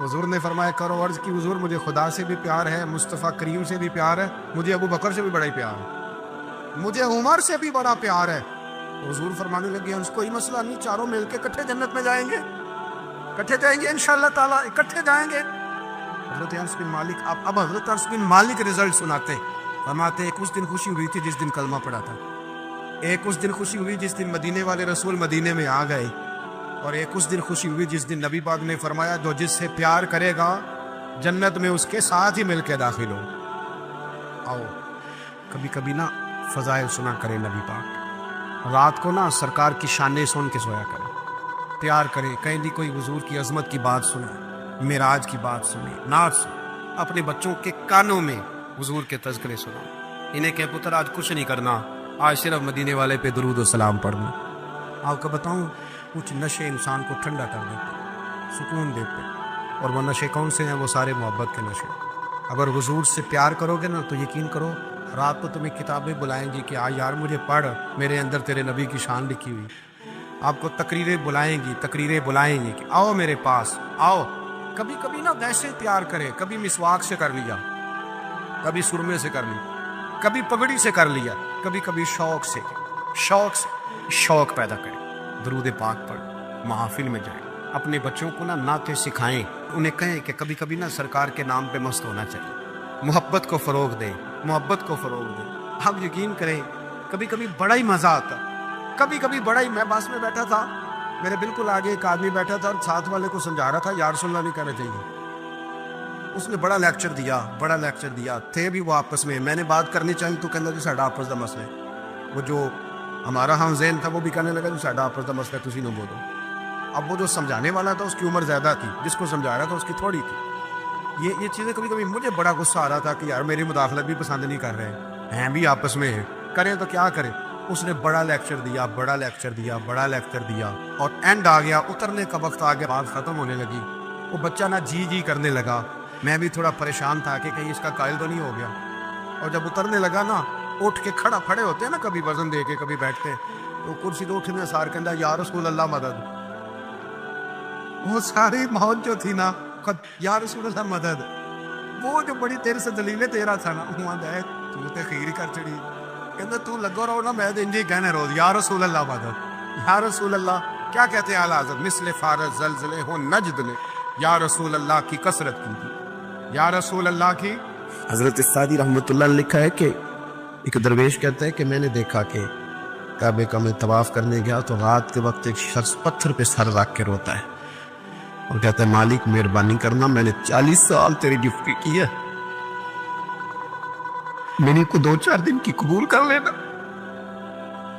حضور نے فرمایا کرو عرض کی حضور مجھے خدا سے بھی پیار ہے، مصطفیٰ کریم سے بھی پیار ہے، مجھے ابو بکر سے بھی بڑا ہی پیار ہے، مجھے عمر سے بھی بڑا پیار ہے۔ حضور فرمانے لگے انس کوئی مسئلہ نہیں، چاروں مل کے اکٹھے جنت میں جائیں گے، اکٹھے جائیں گے انشاءاللہ تعالیٰ، اکٹھے جائیں گے۔ حضرت انس بن مالک اب حضرت انس بن مالک رزلٹ سناتے ہیں، فرماتے ایک اس دن خوشی ہوئی تھی جس دن کلمہ پڑھا تھا، ایک اس دن خوشی ہوئی جس دن مدینے والے رسول مدینے میں آ گئے، اور ایک اس دن خوشی ہوئی جس دن نبی پاک نے فرمایا جو جس سے پیار کرے گا جنت میں اس کے ساتھ ہی مل کے داخل ہو۔ آؤ کبھی کبھی نا فضائل سنا کرے نبی پاک، رات کو نا سرکار کی شانیں سن کے سویا کرے، پیار کرے، کہیں بھی کوئی حضور کی عظمت کی بات سنے، معراج کی بات سنے، نعت سنے، اپنے بچوں کے کانوں میں حضور کے تذکرے سنا، انہیں کہ پتر آج کچھ نہیں کرنا، آج صرف مدینے والے پہ درود و سلام پڑھنا۔ آپ کو بتاؤں کچھ نشے انسان کو ٹھنڈا کر دیتے، سکون دیتے، اور وہ نشے کون سے ہیں؟ وہ سارے محبت کے نشے۔ اگر حضور سے پیار کرو گے نا تو یقین کرو رات کو تمہیں کتابیں بلائیں گی کہ یار مجھے پڑھ، میرے اندر تیرے نبی کی شان لکھی ہوئی۔ آپ کو تقریریں بلائیں گی، تقریریں بلائیں گی کہ آؤ میرے پاس آؤ۔ کبھی کبھی نا ویسے پیار کرے، کبھی مسواک سے کر لیا، کبھی سرمے سے کر لیا، کبھی پگڑی سے کر لیا، کبھی کبھی شوق پیدا کرے، درود پاک پڑھ، محافل میں جائیں، اپنے بچوں کو نا نعتیں سکھائیں، انہیں کہیں کہ کبھی کبھی نا سرکار کے نام پہ مست ہونا چاہیے، محبت کو فروغ دیں، محبت کو فروغ دیں۔ آپ یقین کریں کبھی کبھی بڑا ہی مزہ آتا، کبھی کبھی بڑا ہی، میں بس میں بیٹھا تھا، میرے بالکل آگے ایک آدمی بیٹھا تھا اور ساتھ والے کو سمجھا رہا تھا یا رسول اللہ نہیں کہنا چاہیے، اس نے بڑا لیکچر دیا، تھے بھی وہ آپس میں نے بات کرنی چاہیے تو کہنا جی ساڈا آپس دا مسئلہ ہے، وہ جو ہمارا ہم ذہن تھا وہ بھی کہنے لگا جو ساڈا آپس دا مسئلہ ہے تسی نہ بولو۔ اب وہ جو سمجھانے والا تھا اس کی عمر زیادہ تھی، جس کو سمجھا رہا تھا اس کی تھوڑی تھی۔ یہ چیزیں کبھی کبھی مجھے بڑا غصہ آ رہا تھا کہ یار میری مداخلت بھی پسند نہیں کر رہے ہیں بھی آپس میں ہیں، کریں تو کیا کریں، اس نے بڑا لیکچر دیا، بڑا لیکچر دیا، بڑا لیکچر دیا، اور اینڈ آ گیا، اترنے کا وقت آ گیا، بات ختم ہونے لگی، وہ بچہ نہ جی جی کرنے لگا۔ میں بھی تھوڑا پریشان تھا کہ کہیں اس کا قائل تو نہیں ہو گیا، اور جب اترنے لگا نا، اٹھ کے کھڑے ہوتے ہیں نا، کبھی وزن دے کے کبھی بیٹھتے، تو کرسی تو اٹھنے سار کہندا یا رسول اللہ مدد۔ وہ ساری موت جو تھی نا، یا رسول اللہ مدد، وہ جو بڑی تیرے سے دلیل تیرا تھا نا، وہ آندا ہے تو تے خیر کر چڑی، کہندا تو لگو رہو نا، میں انجی کہنے روز یا رسول اللہ مدد، یا رسول اللہ۔ کیا کہتے ہیں اعلیٰ حضرت؟ مثل فارس زلزلے ہو نجد نے یا رسول اللہ کی کثرت کی تھی، یا رسول اللہ کی۔ حضرت سعدی رحمۃ اللہ نے لکھا ہے کہ ایک درویش کہتا ہے کہ میں نے دیکھا کہ کعبے کا میں طواف کرنے گیا تو رات کے وقت ایک شخص پتھر پہ سر رکھ کے روتا ہے اور کہتا ہے مالک مہربانی کرنا، میں نے 40 سال تیری ڈیوٹی کی ہے، میں نے کو 2-4 دن کی قبول کر لینا،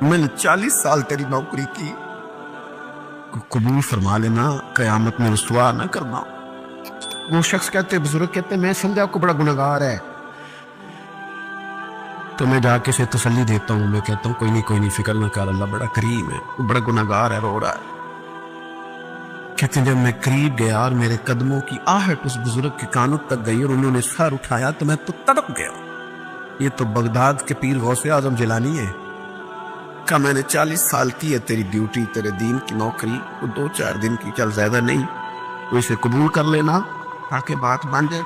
میں نے 40 سال تیری نوکری کی، قبول فرما لینا، قیامت میں رسوا نہ کرنا۔ وہ شخص کہتے، بزرگ کہتے، میں سمجھا آپ کو بڑا گناہگار ہے، تو میں جا کے اسے تسلی دیتا ہوں، میں کہتا ہوں کوئی نہیں فکر نہ کر، اللہ بڑا کریم ہے، وہ بڑا گناہگار ہے، رو رہا ہے۔ کہتے ہیں جب میں قریب گیا اور میرے قدموں کی آہٹ اس بزرگ کے کانوں تک گئی اور انہوں نے سر اٹھایا تو میں تو تڑپ گیا، یہ تو بغداد کے پیر غوث اعظم جیلانی ہے۔ کہا میں نے 40 سال کی ہے تیری ڈیوٹی، تیرے دین کی نوکری، وہ 2-4 دن کی، چل زیادہ نہیں، تو اسے قبول کر لینا تاکہ بات بن جائے۔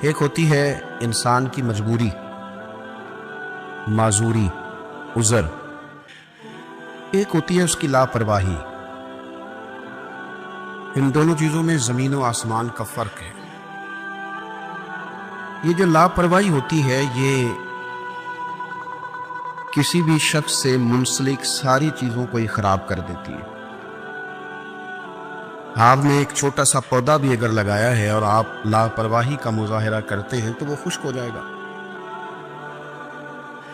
ایک ہوتی ہے انسان کی مجبوری، معذوری، عذر، ایک ہوتی ہے اس کی لاپرواہی۔ ان دونوں چیزوں میں زمین و آسمان کا فرق ہے۔ یہ جو لاپرواہی ہوتی ہے یہ کسی بھی شخص سے منسلک ساری چیزوں کو ہی خراب کر دیتی ہے۔ آپ نے ایک چھوٹا سا پودا بھی اگر لگایا ہے اور آپ لاپرواہی کا مظاہرہ کرتے ہیں تو وہ خشک ہو جائے گا۔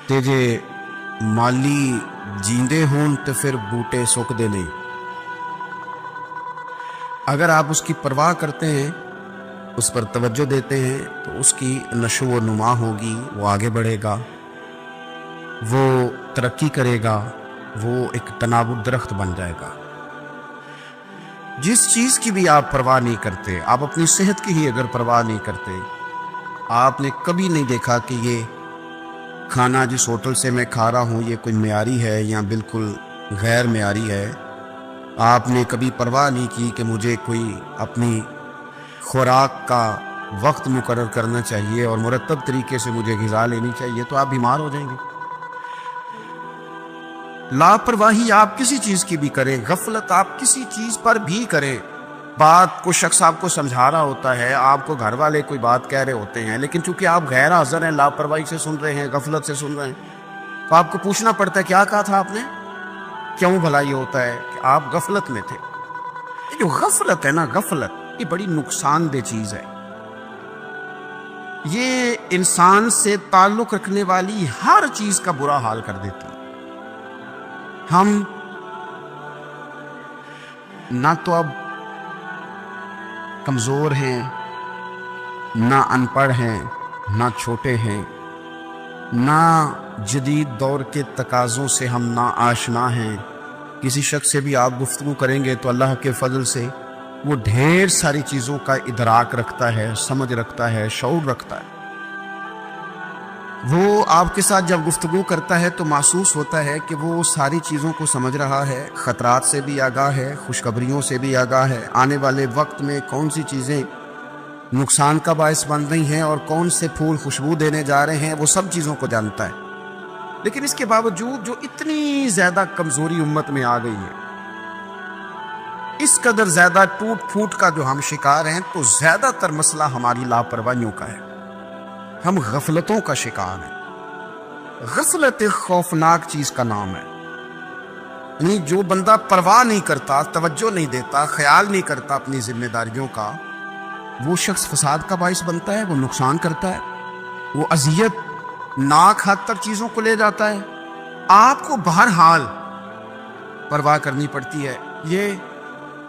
تیجے مالی جیندے ہوں تو پھر بوٹے سوکدے نہیں۔ اگر آپ اس کی پرواہ کرتے ہیں، اس پر توجہ دیتے ہیں تو اس کی نشو و نما ہوگی، وہ آگے بڑھے گا، وہ ترقی کرے گا، وہ ایک تناور درخت بن جائے گا۔ جس چیز کی بھی آپ پرواہ نہیں کرتے، آپ اپنی صحت کی ہی اگر پرواہ نہیں کرتے، آپ نے کبھی نہیں دیکھا کہ یہ کھانا جس ہوٹل سے میں کھا رہا ہوں یہ کوئی معیاری ہے یا بالکل غیر معیاری ہے، آپ نے کبھی پرواہ نہیں کی کہ مجھے کوئی اپنی خوراک کا وقت مقرر کرنا چاہیے اور مرتب طریقے سے مجھے غذا لینی چاہیے، تو آپ بیمار ہو جائیں گے۔ لاپرواہی آپ کسی چیز کی بھی کریں، غفلت آپ کسی چیز پر بھی کریں، بات کو شخص آپ کو سمجھا رہا ہوتا ہے، آپ کو گھر والے کوئی بات کہہ رہے ہوتے ہیں، لیکن چونکہ آپ غیر حاضر ہیں، لاپرواہی سے سن رہے ہیں، غفلت سے سن رہے ہیں، تو آپ کو پوچھنا پڑتا ہے کیا کہا تھا آپ نے؟ کیوں بھلا یہ ہوتا ہے کہ آپ غفلت میں تھے؟ یہ جو غفلت ہے نا، غفلت یہ بڑی نقصان دہ چیز ہے، یہ انسان سے تعلق رکھنے والی ہر چیز کا برا حال کر دیتی ہے۔ ہم نہ تو اب کمزور ہیں، نہ ان پڑھ ہیں، نہ چھوٹے ہیں، نہ جدید دور کے تقاضوں سے ہم نا آشنا ہیں۔ کسی شخص سے بھی آپ گفتگو کریں گے تو اللہ کے فضل سے وہ ڈھیر ساری چیزوں کا ادراک رکھتا ہے، سمجھ رکھتا ہے، شعور رکھتا ہے۔ وہ آپ کے ساتھ جب گفتگو کرتا ہے تو محسوس ہوتا ہے کہ وہ ساری چیزوں کو سمجھ رہا ہے، خطرات سے بھی آگاہ ہے، خوشخبریوں سے بھی آگاہ ہے، آنے والے وقت میں کون سی چیزیں نقصان کا باعث بن رہی ہیں اور کون سے پھول خوشبو دینے جا رہے ہیں، وہ سب چیزوں کو جانتا ہے۔ لیکن اس کے باوجود جو اتنی زیادہ کمزوری امت میں آ گئی ہے، اس قدر زیادہ ٹوٹ پھوٹ کا جو ہم شکار ہیں، تو زیادہ تر مسئلہ ہماری لاپرواہیوں کا ہے، ہم غفلتوں کا شکار ہیں۔ غفلت ایک خوفناک چیز کا نام ہے، یعنی جو بندہ پرواہ نہیں کرتا، توجہ نہیں دیتا، خیال نہیں کرتا اپنی ذمہ داریوں کا، وہ شخص فساد کا باعث بنتا ہے، وہ نقصان کرتا ہے، وہ اذیت ناک حد تک چیزوں کو لے جاتا ہے۔ آپ کو بہرحال پرواہ کرنی پڑتی ہے۔ یہ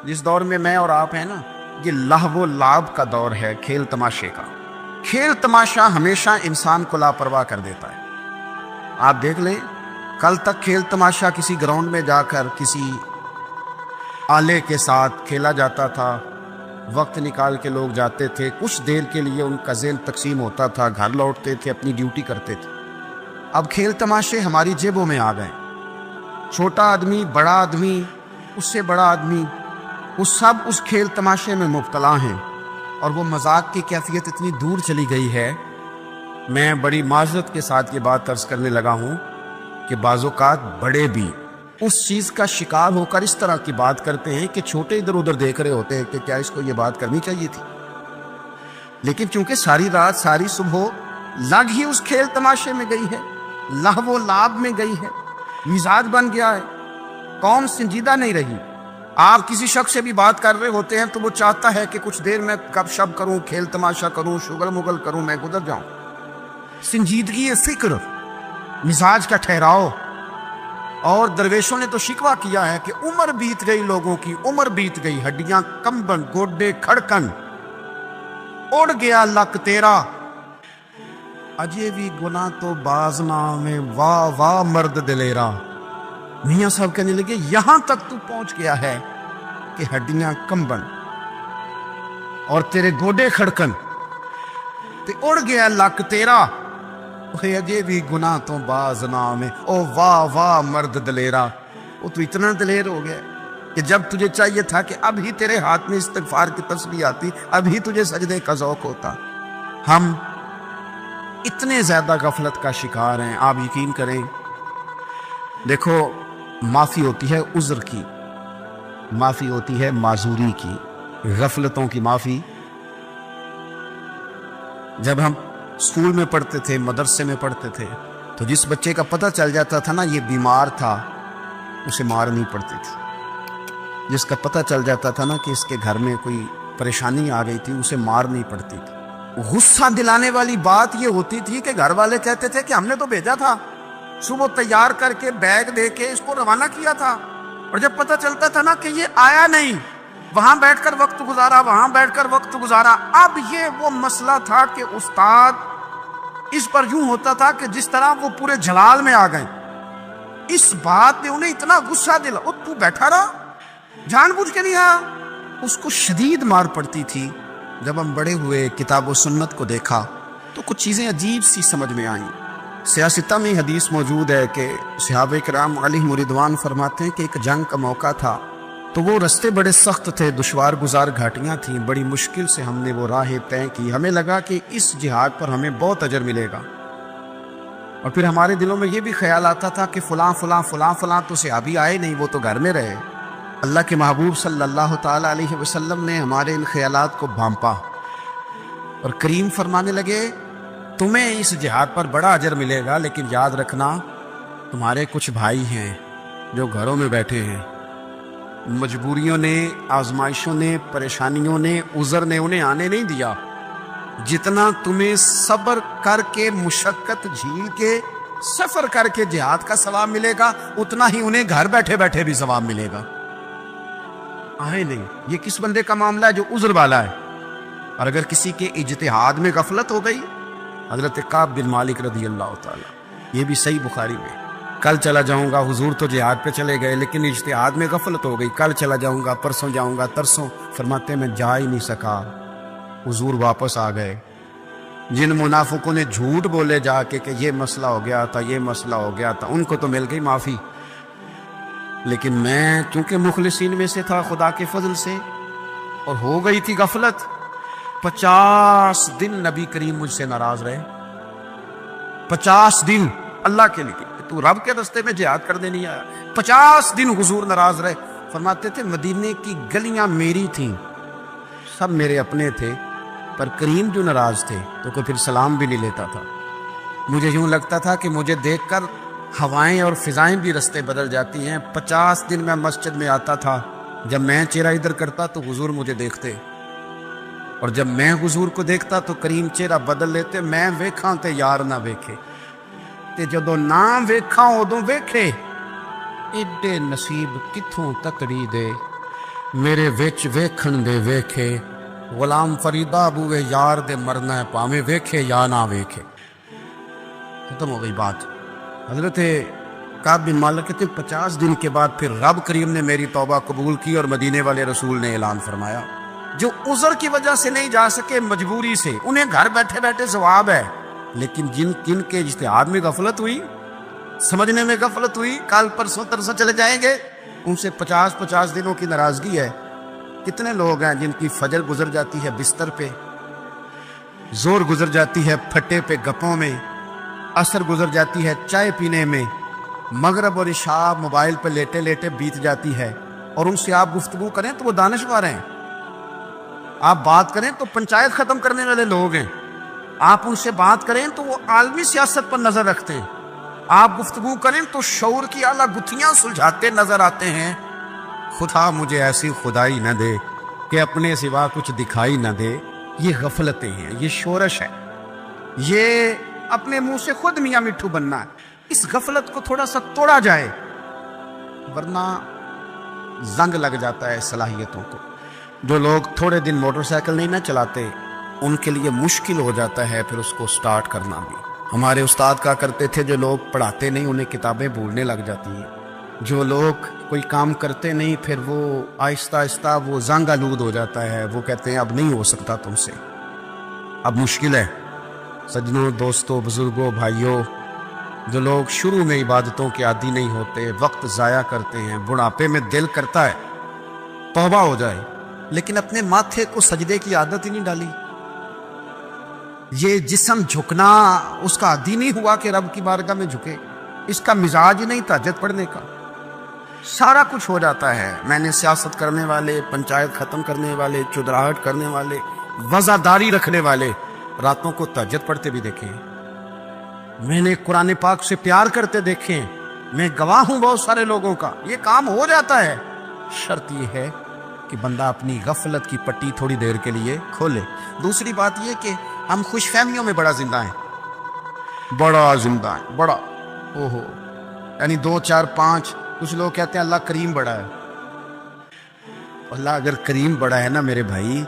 جس دور میں میں اور آپ ہیں نا، یہ لہو و لعب کا دور ہے، کھیل تماشے کا۔ کھیل تماشا ہمیشہ انسان کو لاپرواہ کر دیتا ہے۔ آپ دیکھ لیں کل تک کھیل تماشا کسی گراؤنڈ میں جا کر کسی آلے کے ساتھ کھیلا جاتا تھا، وقت نکال کے لوگ جاتے تھے، کچھ دیر کے لیے ان کا ذہن تقسیم ہوتا تھا، گھر لوٹتے تھے، اپنی ڈیوٹی کرتے تھے۔ اب کھیل تماشے ہماری جیبوں میں آ گئے، چھوٹا آدمی، بڑا آدمی، اس سے بڑا آدمی، وہ سب اس کھیل تماشے میں مبتلا ہیں، اور وہ مذاق کی کیفیت اتنی دور چلی گئی ہے، میں بڑی معذرت کے ساتھ یہ بات عرض کرنے لگا ہوں کہ بعض اوقات بڑے بھی اس چیز کا شکار ہو کر اس طرح کی بات کرتے ہیں کہ چھوٹے ادھر ادھر دیکھ رہے ہوتے ہیں کہ کیا اس کو یہ بات کرنی چاہیے تھی، لیکن چونکہ ساری رات ساری صبح لگ ہی اس کھیل تماشے میں گئی ہے، لہو و لعب میں گئی ہے، مزاج بن گیا ہے، قوم سنجیدہ نہیں رہی۔ آپ کسی شخص سے بھی بات کر رہے ہوتے ہیں تو وہ چاہتا ہے کہ کچھ دیر میں گپ شپ کروں، کھیل تماشا کروں، شغل مغل کروں، میں گزر جاؤں۔ سنجیدگی فکر، مزاج کا ٹھہراؤ۔ اور درویشوں نے تو شکوہ کیا ہے کہ عمر بیت گئی، لوگوں کی عمر بیت گئی، ہڈیاں کمبن، گوڈے کھڑکن، اڑ گیا لک تیرا، اجے بھی گناہ تو باز نامے، واہ واہ مرد دلیرا۔ میاں صاحب کہنے لگے یہاں تک تو پہنچ گیا ہے کہ ہڈیاں کمبن اور تیرے گوڈے کھڑکن تے اڑ گیا لک تیرا، اجے بھی گناہ تو باز نامے، او واہ واہ مرد دلیرا۔ وہ تو اتنا دلیر ہو گیا کہ جب تجھے چاہیے تھا کہ اب ہی تیرے ہاتھ میں استغفار کی تسبیح آتی، اب ہی تجھے سجدے کا ذوق ہوتا۔ ہم اتنے زیادہ غفلت کا شکار ہیں، آپ یقین کریں۔ دیکھو، معافی ہوتی ہے عذر کی، معافی ہوتی ہے معذوری کی، غفلتوں کی معافی۔ جب ہم اسکول میں پڑھتے تھے، مدرسے میں پڑھتے تھے، تو جس بچے کا پتہ چل جاتا تھا نا یہ بیمار تھا، اسے مار نہیں پڑتی تھی۔ جس کا پتہ چل جاتا تھا نا کہ اس کے گھر میں کوئی پریشانی آ گئی تھی، اسے مار نہیں پڑتی تھی۔ غصہ دلانے والی بات یہ ہوتی تھی کہ گھر والے کہتے تھے کہ ہم نے تو بھیجا تھا، صبح تیار کر کے بیگ دے کے اس کو روانہ کیا تھا، اور جب پتہ چلتا تھا نا کہ یہ آیا نہیں، وہاں بیٹھ کر وقت گزارا، وہاں بیٹھ کر وقت گزارا۔ اب یہ وہ مسئلہ تھا کہ استاد اس پر یوں ہوتا تھا کہ جس طرح وہ پورے جلال میں آ گئے۔ اس بات نے انہیں اتنا غصہ دلا، او تو بیٹھا رہا، جان بوجھ کے نہیں آیا۔ اس کو شدید مار پڑتی تھی۔ جب ہم بڑے ہوئے، کتاب و سنت کو دیکھا تو کچھ چیزیں عجیب سی سمجھ میں آئیں۔ سیاستہ میں حدیث موجود ہے کہ صحابہ کرام علیہم رضوان فرماتے ہیں کہ ایک جنگ کا موقع تھا، تو وہ رستے بڑے سخت تھے، دشوار گزار گھاٹیاں تھیں، بڑی مشکل سے ہم نے وہ راہیں طے کی۔ ہمیں لگا کہ اس جہاد پر ہمیں بہت اجر ملے گا، اور پھر ہمارے دلوں میں یہ بھی خیال آتا تھا کہ فلاں فلاں فلاں فلاں تو صحابی آئے نہیں، وہ تو گھر میں رہے۔ اللہ کے محبوب صلی اللہ تعالیٰ علیہ وسلم نے ہمارے ان خیالات کو بھانپا، اور کریم فرمانے لگے تمہیں اس جہاد پر بڑا اجر ملے گا، لیکن یاد رکھنا تمہارے کچھ بھائی ہیں جو گھروں میں بیٹھے ہیں، مجبوریوں نے، آزمائشوں نے، پریشانیوں نے، عذر نے انہیں آنے نہیں دیا۔ جتنا تمہیں صبر کر کے، مشقت جھیل کے، سفر کر کے جہاد کا ثواب ملے گا، اتنا ہی انہیں گھر بیٹھے بیٹھے بھی ثواب ملے گا۔ آئے نہیں، یہ کس بندے کا معاملہ ہے جو عذر والا ہے؟ اور اگر کسی کے اجتہاد میں غفلت ہو گئی، حضرت کعب بن مالک رضی اللہ تعالیٰ، یہ بھی صحیح بخاری میں، کل چلا جاؤں گا، حضور تو جہاد پہ چلے گئے لیکن اجتہاد میں غفلت ہو گئی، کل چلا جاؤں گا، پرسوں جاؤں گا، ترسوں، فرماتے میں جا ہی نہیں سکا، حضور واپس آ گئے۔ جن منافقوں نے جھوٹ بولے جا کے کہ یہ مسئلہ ہو گیا تھا، یہ مسئلہ ہو گیا تھا، ان کو تو مل گئی معافی، لیکن میں چونکہ مخلصین میں سے تھا خدا کے فضل سے، اور ہو گئی تھی غفلت، 50 دن نبی کریم مجھ سے ناراض رہے۔ 50 دن اللہ کے لیے، تو رب کے رستے میں جہاد کرنے نہیں آیا، 50 دن حضور ناراض رہے۔ فرماتے تھے مدینے کی گلیاں میری تھیں، سب میرے اپنے تھے، پر کریم جو ناراض تھے تو کوئی پھر سلام بھی نہیں لیتا تھا۔ مجھے یوں لگتا تھا کہ مجھے دیکھ کر ہوائیں اور فضائیں بھی رستے بدل جاتی ہیں۔ 50 دن میں مسجد میں آتا تھا، جب میں چہرہ ادھر کرتا تو حضور مجھے دیکھتے، اور جب میں حضور کو دیکھتا تو کریم چہرہ بدل لیتے، میں ویکھاں تے یار نہ ویکھے، تے جدوں نہ ویکھاں ادوں ویکھے، ایڈے نصیب کتھوں تکڑی دے، میرے وچ ویکھن دے ویکھے، غلام فریدہ بوئے یار دے مرنا ہے، پاویں ویکھے یا نہ ویکھے۔ ختم ہو گئی بات۔ حضرت کعب بن مالک کہتے 50 دن کے بعد پھر رب کریم نے میری توبہ قبول کی اور مدینے والے رسول نے اعلان فرمایا جو عذر کی وجہ سے نہیں جا سکے مجبوری سے انہیں گھر بیٹھے بیٹھے ثواب ہے، لیکن جن کے اجتہاد میں غفلت ہوئی، سمجھنے میں غفلت ہوئی، کل پرسوں ترسوں چلے جائیں گے، ان سے 50 دنوں کی ناراضگی ہے۔ کتنے لوگ ہیں جن کی فجر گزر جاتی ہے بستر پہ، زور گزر جاتی ہے پھٹے پہ گپوں میں، عصر گزر جاتی ہے چائے پینے میں، مغرب اور عشاء موبائل پہ لیٹے لیٹے بیت جاتی ہے، اور ان سے آپ گفتگو کریں تو وہ دانشور ہیں، آپ بات کریں تو پنچایت ختم کرنے والے لوگ ہیں، آپ ان سے بات کریں تو وہ عالمی سیاست پر نظر رکھتے ہیں، آپ گفتگو کریں تو شعور کی اعلیٰ گتھیاں سلجھاتے نظر آتے ہیں۔ خدا مجھے ایسی خدائی نہ دے کہ اپنے سوا کچھ دکھائی نہ دے۔ یہ غفلتیں ہیں، یہ شورش ہے، یہ اپنے منہ سے خود میاں مٹھو بننا ہے۔ اس غفلت کو تھوڑا سا توڑا جائے ورنہ زنگ لگ جاتا ہے صلاحیتوں کو۔ جو لوگ تھوڑے دن موٹر سائیکل نہیں نہ چلاتے ان کے لیے مشکل ہو جاتا ہے پھر اس کو سٹارٹ کرنا بھی۔ ہمارے استاد کہا کرتے تھے جو لوگ پڑھاتے نہیں انہیں کتابیں بھولنے لگ جاتی ہیں، جو لوگ کوئی کام کرتے نہیں پھر وہ آہستہ آہستہ وہ زنگ آلود ہو جاتا ہے، وہ کہتے ہیں اب نہیں ہو سکتا تم سے، اب مشکل ہے۔ سجنوں، دوستوں، بزرگوں، بھائیوں، جو لوگ شروع میں عبادتوں کے عادی نہیں ہوتے، وقت ضائع کرتے ہیں، بڑھاپے میں دل کرتا ہے توبہ ہو جائے، لیکن اپنے ماتھے کو سجدے کی عادت ہی نہیں ڈالی، یہ جسم جھکنا اس کا عادی نہیں ہوا کہ رب کی بارگاہ میں جھکے، اس کا مزاج ہی نہیں تہجد پڑھنے کا، سارا کچھ ہو جاتا ہے۔ میں نے سیاست کرنے والے، پنچایت ختم کرنے والے، چودراہٹ کرنے والے، وزاداری رکھنے والے راتوں کو تہجد پڑھتے بھی دیکھے ہیں، میں نے قرآن پاک سے پیار کرتے دیکھے ہیں، میں گواہ ہوں بہت سارے لوگوں کا، یہ کام ہو جاتا ہے۔ شرط یہ ہے کہ بندہ اپنی غفلت کی پٹی تھوڑی دیر کے لیے کھولے۔ دوسری بات یہ کہ ہم خوش فہمیوں میں بڑا زندہ ہیں، بڑا زندہ ہیں، بڑا اوہو، یعنی 2 4 5۔ کچھ لوگ کہتے ہیں اللہ کریم بڑا ہے۔ اللہ اگر کریم بڑا ہے نا میرے بھائی،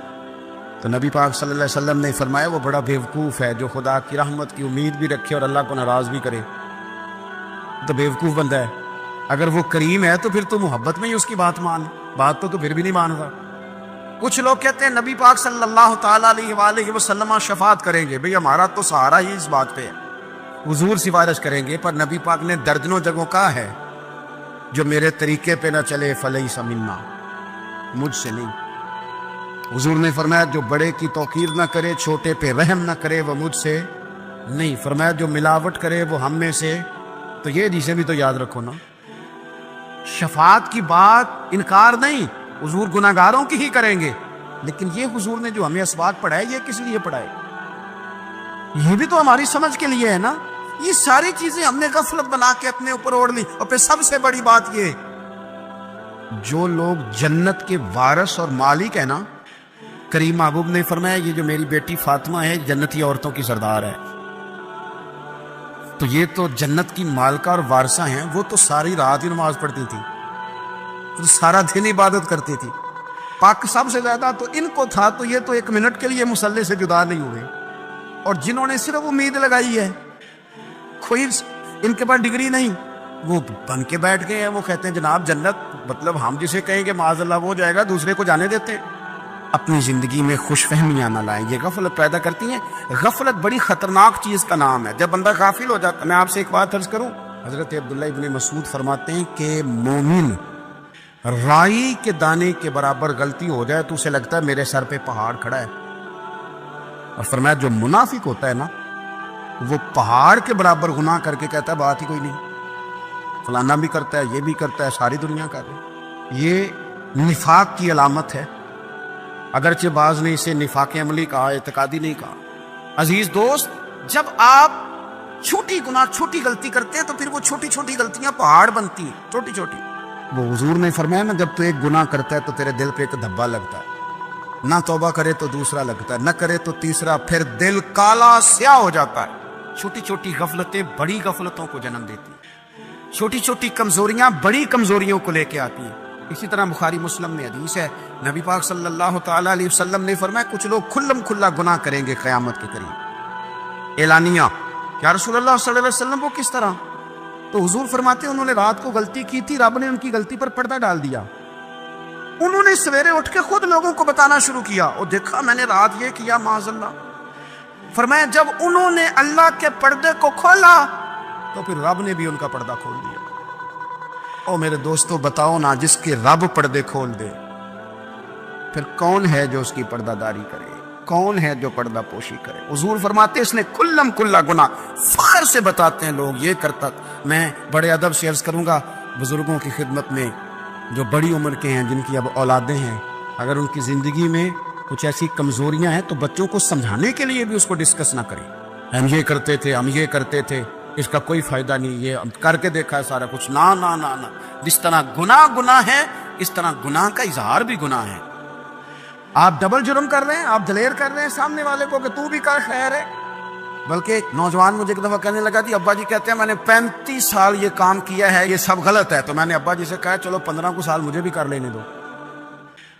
تو نبی پاک صلی اللہ علیہ وسلم نے فرمایا وہ بڑا بیوقوف ہے جو خدا کی رحمت کی امید بھی رکھے اور اللہ کو ناراض بھی کرے، تو بیوقوف بندہ ہے۔ اگر وہ کریم ہے تو پھر تو محبت میں ہی اس کی بات مان، بات تو پھر بھی نہیں مان رہا۔ کچھ لوگ کہتے ہیں نبی پاک صلی اللہ تعالیٰ علیہ وآلہ وسلم شفاعت کریں گے، بھئی ہمارا تو سہارا ہی اس بات پہ ہے، حضور سفارش کریں گے، پر نبی پاک نے درجنوں جگہوں کہا ہے جو میرے طریقے پہ نہ چلے فلیس منا، مجھ سے نہیں۔ حضور نے فرمایا جو بڑے کی توقیر نہ کرے، چھوٹے پہ رحم نہ کرے، وہ مجھ سے نہیں۔ فرمایا جو ملاوٹ کرے وہ ہم میں سے، تو یہ جسے بھی تو یاد رکھو نا، شفاعت کی بات انکار نہیں، حضور گناہگاروں کی ہی کریں گے، لیکن یہ حضور نے جو ہمیں اسباق پڑھائے یہ کس لیے پڑھائے؟ یہ بھی تو ہماری سمجھ کے لیے ہے نا۔ یہ ساری چیزیں ہم نے غفلت بنا کے اپنے اوپر اوڑھ لی۔ اور پھر سب سے بڑی بات یہ، جو لوگ جنت کے وارث اور مالک ہیں نا، کریم محبوب نے فرمایا یہ جو میری بیٹی فاطمہ ہے جنتی عورتوں کی سردار ہے، تو یہ تو جنت کی مالکہ اور وارثہ ہیں، وہ تو ساری رات ہی نماز پڑھتی تھی، تو سارا دن عبادت کرتی تھی، پاک سب سے زیادہ تو ان کو تھا، تو یہ تو 1 منٹ کے لیے مصلی سے جدا نہیں ہوئے۔ اور جنہوں نے صرف امید لگائی ہے، کوئی ان کے پاس ڈگری نہیں، وہ بن کے بیٹھ گئے ہیں، وہ کہتے ہیں جناب جنت مطلب ہم جسے کہیں کہ معاذ اللہ وہ جائے گا، دوسرے کو جانے دیتے ہیں۔ اپنی زندگی میں خوش فہمیاں نہ لائیں، یہ غفلت پیدا کرتی ہیں۔ غفلت بڑی خطرناک چیز کا نام ہے، جب بندہ غافل ہو جاتا ہے۔ میں آپ سے ایک بات عرض کروں، حضرت عبداللہ ابن مسعود فرماتے ہیں کہ مومن رائی کے دانے کے برابر غلطی ہو جائے تو اسے لگتا ہے میرے سر پہ پہاڑ کھڑا ہے، اور فرمایا جو منافق ہوتا ہے نا وہ پہاڑ کے برابر گناہ کر کے کہتا ہے بات ہی کوئی نہیں، فلانا بھی کرتا ہے، یہ بھی کرتا ہے، ساری دنیا کر رہی۔ یہ نفاق کی علامت ہے، اگرچہ بعض نے اسے نفاق عملی کہا، اعتقادی نہیں کہا۔ عزیز دوست، جب آپ چھوٹی گناہ چھوٹی غلطی کرتے ہیں تو پھر وہ چھوٹی چھوٹی غلطیاں پہاڑ بنتی ہیں، چھوٹی چھوٹی۔ وہ حضور نے فرمایا نا جب تو ایک گناہ کرتا ہے تو تیرے دل پہ ایک دھبا لگتا ہے، نہ توبہ کرے تو دوسرا لگتا ہے، نہ کرے تو تیسرا، پھر دل کالا سیاہ ہو جاتا ہے۔ چھوٹی چھوٹی غفلتیں بڑی غفلتوں کو جنم دیتی ہیں، چھوٹی چھوٹی کمزوریاں بڑی کمزوریوں کو لے کے آتی ہیں۔ اسی طرح بخاری مسلم میں حدیث ہے، نبی پاک صلی اللہ تعالیٰ علیہ وسلم نے فرمایا کچھ لوگ کھلم کھلا گناہ کریں گے قیامت کے قریب، اعلانیہ۔ یا رسول اللہ صلی اللہ علیہ وسلم وہ کس طرح؟ تو حضور فرماتے ہیں انہوں نے رات کو غلطی کی تھی، رب نے ان کی غلطی پر پردہ ڈال دیا. انہوں نے سویرے اٹھ کے خود لوگوں کو بتانا شروع کیا، اور دیکھا میں نے رات یہ کیا معاذ اللہ. فرمایا جب انہوں نے اللہ کے پردے کو کھولا تو پھر رب نے بھی ان کا پردہ کھول دیا. او میرے دوستو بتاؤ نا، جس کے رب پردے کھول دے پھر کون ہے جو اس کی پردہ داری کرے؟ کون ہے جو پردہ پوشی کرے؟ حضور فرماتے اس نے کلم کلا گناہ، فخر سے بتاتے ہیں لوگ یہ کرتا. میں بڑے ادب سے عرض کروں گا بزرگوں کی خدمت میں جو بڑی عمر کے ہیں، جن کی اب اولادیں ہیں، اگر ان کی زندگی میں کچھ ایسی کمزوریاں ہیں تو بچوں کو سمجھانے کے لیے بھی اس کو ڈسکس نہ کریں. ہم یہ کرتے تھے، ہم یہ کرتے تھے، اس کا کوئی فائدہ نہیں، یہ ہم کر کے دیکھا ہے سارا کچھ. نہ نہ نہ نہ، جس طرح گناہ ہے اس طرح گناہ کا اظہار بھی گناہ ہے. آپ ڈبل جرم کر رہے ہیں، آپ دلیر کر رہے ہیں سامنے والے کو کہ تو بھی کر، خیر ہے. بلکہ ایک نوجوان مجھے ایک دفعہ کہنے لگا تھی، ابا جی کہتے ہیں میں نے 35 سال یہ کام کیا ہے، یہ سب غلط ہے. تو میں نے ابا جی سے کہا چلو 15 کو سال مجھے بھی کر لینے دو،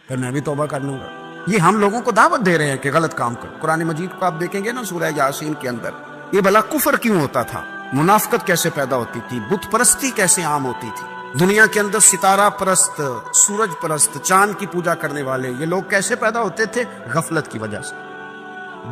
پھر میں بھی توبہ کر لوں گا. یہ ہم لوگوں کو دعوت دے رہے ہیں کہ غلط کام کرو. قرآن مجید کو آپ دیکھیں گے نا سورہ یاسین کے اندر، یہ بھلا کفر کیوں ہوتا تھا، منافقت کیسے پیدا ہوتی تھی، بت پرستی کیسے عام ہوتی تھی، دنیا کے اندر ستارہ پرست، سورج پرست، چاند کی پوجا کرنے والے یہ لوگ کیسے پیدا ہوتے تھے؟ غفلت کی وجہ سے.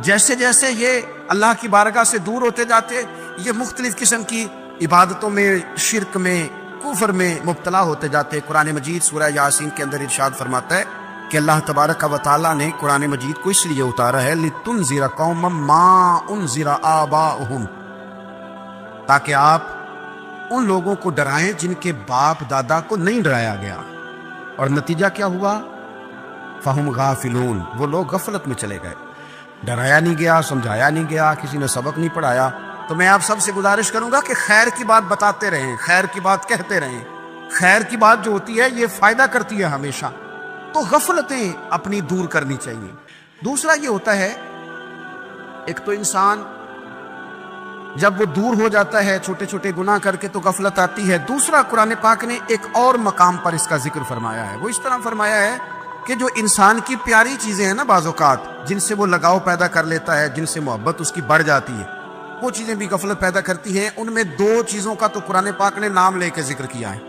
جیسے جیسے یہ اللہ کی بارگاہ سے دور ہوتے جاتے، یہ مختلف قسم کی عبادتوں میں، شرک میں، کفر میں مبتلا ہوتے جاتے. قرآن مجید سورہ یاسین کے اندر ارشاد فرماتا ہے کہ اللہ تبارک و تعالیٰ نے قرآن مجید کو اس لیے اتارا ہے لِتُنذِرَ قَوْمًا مَا أُنذِرَ آبَاؤُهُمْ، تاکہ آپ ان لوگوں کو ڈرائیں جن کے باپ دادا کو نہیں ڈرایا گیا. اور نتیجہ کیا ہوا؟ فَهُمْ غَافِلُونَ، وہ لوگ غفلت میں چلے گئے، ڈرایا نہیں گیا، سمجھایا نہیں گیا، کسی نے سبق نہیں پڑھایا. تو میں آپ سب سے گزارش کروں گا کہ خیر کی بات بتاتے رہیں، خیر کی بات کہتے رہیں. خیر کی بات جو ہوتی ہے یہ فائدہ کرتی ہے ہمیشہ. تو غفلتیں اپنی دور کرنی چاہیے. دوسرا یہ ہوتا ہے، ایک تو انسان جب وہ دور ہو جاتا ہے چھوٹے چھوٹے گناہ کر کے تو غفلت آتی ہے. دوسرا قرآن پاک نے ایک اور مقام پر اس کا ذکر فرمایا ہے. وہ اس طرح فرمایا ہے کہ جو انسان کی پیاری چیزیں ہیں نا بعض اوقات، جن سے وہ لگاؤ پیدا کر لیتا ہے، جن سے محبت اس کی بڑھ جاتی ہے، وہ چیزیں بھی غفلت پیدا کرتی ہیں. ان میں 2 چیزوں کا تو قرآن پاک نے نام لے کے ذکر کیا ہے.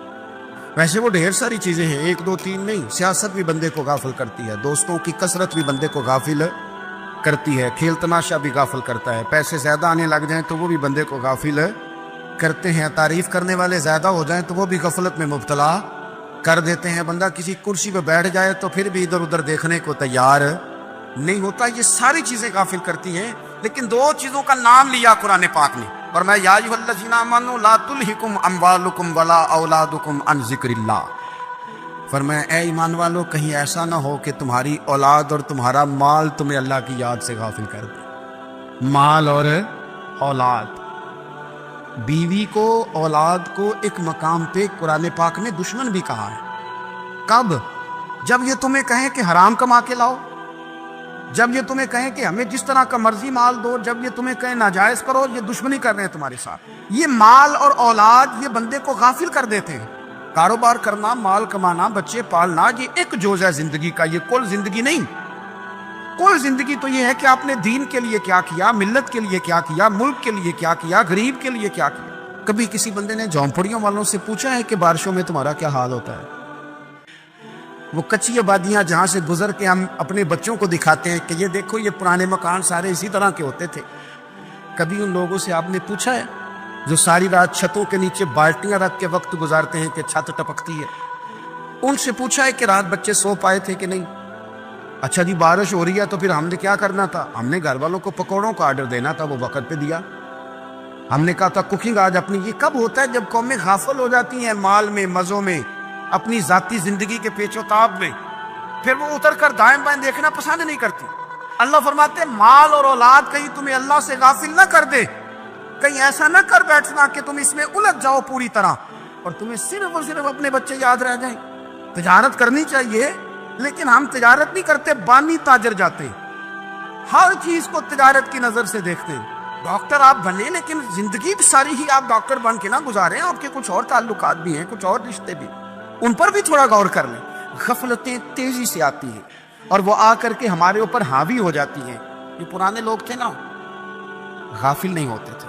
ویسے وہ ڈھیر ساری چیزیں ہیں، 1 2 3 نہیں. سیاست بھی بندے کو غافل کرتی ہے، دوستوں کی کثرت بھی بندے کو غافل کرتی ہے، کھیل تماشا بھی غافل کرتا ہے، پیسے زیادہ آنے لگ جائیں تو وہ بھی بندے کو غافل کرتے ہیں، تعریف کرنے والے زیادہ ہو جائیں تو وہ بھی غفلت میں مبتلا کر دیتے ہیں. بندہ کسی کرسی پہ بیٹھ جائے تو پھر بھی ادھر ادھر دیکھنے کو تیار نہیں ہوتا. یہ ساری چیزیں غافل کرتی ہیں. لیکن 2 چیزوں کا نام لیا قرآن پاک نے، فرمایا یا ایھا الذین آمنوا لا تلھکم اموالکم ولا اولادکم عن ذکر اللہ. فرمایا اے ایمان والو، کہیں ایسا نہ ہو کہ تمہاری اولاد اور تمہارا مال تمہیں اللہ کی یاد سے غافل کر دے. مال اور اولاد، بیوی کو، اولاد کو ایک مقام پہ قرآن پاک نے دشمن بھی کہا ہے. کب؟ جب یہ تمہیں کہیں کہ حرام کما کے لاؤ، جب یہ تمہیں کہیں کہ ہمیں جس طرح کا مرضی مال دو، جب یہ تمہیں کہیں ناجائز کرو، یہ دشمنی کر رہے ہیں تمہارے ساتھ. یہ مال اور اولاد یہ بندے کو غافل کر دیتے ہیں. کاروبار کرنا، مال کمانا، بچے پالنا، یہ ایک جزء ہے زندگی کا، یہ کل زندگی نہیں. کل زندگی تو یہ ہے کہ آپ نے دین کے لیے کیا کیا، ملت کے لیے کیا کیا، ملک کے لیے کیا کیا، غریب کے لیے کیا کیا. کبھی کسی بندے نے جھونپڑیوں والوں سے پوچھا ہے کہ بارشوں میں تمہارا کیا حال ہوتا ہے؟ وہ کچی آبادیاں جہاں سے گزر کے ہم اپنے بچوں کو دکھاتے ہیں کہ یہ دیکھو یہ پرانے مکان سارے اسی طرح کے ہوتے تھے. کبھی ان لوگوں سے آپ نے پوچھا ہے جو ساری رات چھتوں کے نیچے بالٹیاں رکھ کے وقت گزارتے ہیں کہ چھت ٹپکتی ہے؟ ان سے پوچھا ہے کہ رات بچے سو پائے تھے کہ نہیں؟ اچھا جی بارش ہو رہی ہے تو پھر ہم نے کیا کرنا تھا؟ ہم نے گھر والوں کو پکوڑوں کا آرڈر دینا تھا، وہ وقت پہ دیا. ہم نے کہا تھا کوکنگ آج اپنی. یہ کب ہوتا ہے؟ جب قومیں غافل ہو جاتی ہیں مال میں، مزوں میں، اپنی ذاتی زندگی کے پیچ و تاب میں، پھر وہ اتر کر دائیں بائیں دیکھنا پسند نہیں کرتی. اللہ فرماتے ہیں مال اور اولاد کہیں تمہیں اللہ سے غافل نہ کر دے، کہیں ایسا نہ کر بیٹھنا کہ تم اس میں الجھ جاؤ پوری طرح اور تمہیں صرف اور صرف اپنے بچے یاد رہ جائیں. تجارت کرنی چاہیے، لیکن ہم تجارت نہیں کرتے، بانی تاجر جاتے ہیں. ہر چیز کو تجارت کی نظر سے دیکھتے ہیں. ڈاکٹر آپ بنے لیکن زندگی ساری ہی آپ ڈاکٹر بن کے نہ گزاریں، آپ کے کچھ اور تعلقات بھی ہیں، کچھ اور رشتے بھی، ان پر بھی تھوڑا غور کر لیں. غفلتیں تیزی سے آتی ہیں اور وہ آ کر کے ہمارے اوپر حاوی ہو جاتی ہیں. یہ پرانے لوگ تھے نا، غافل نہیں ہوتے تھے،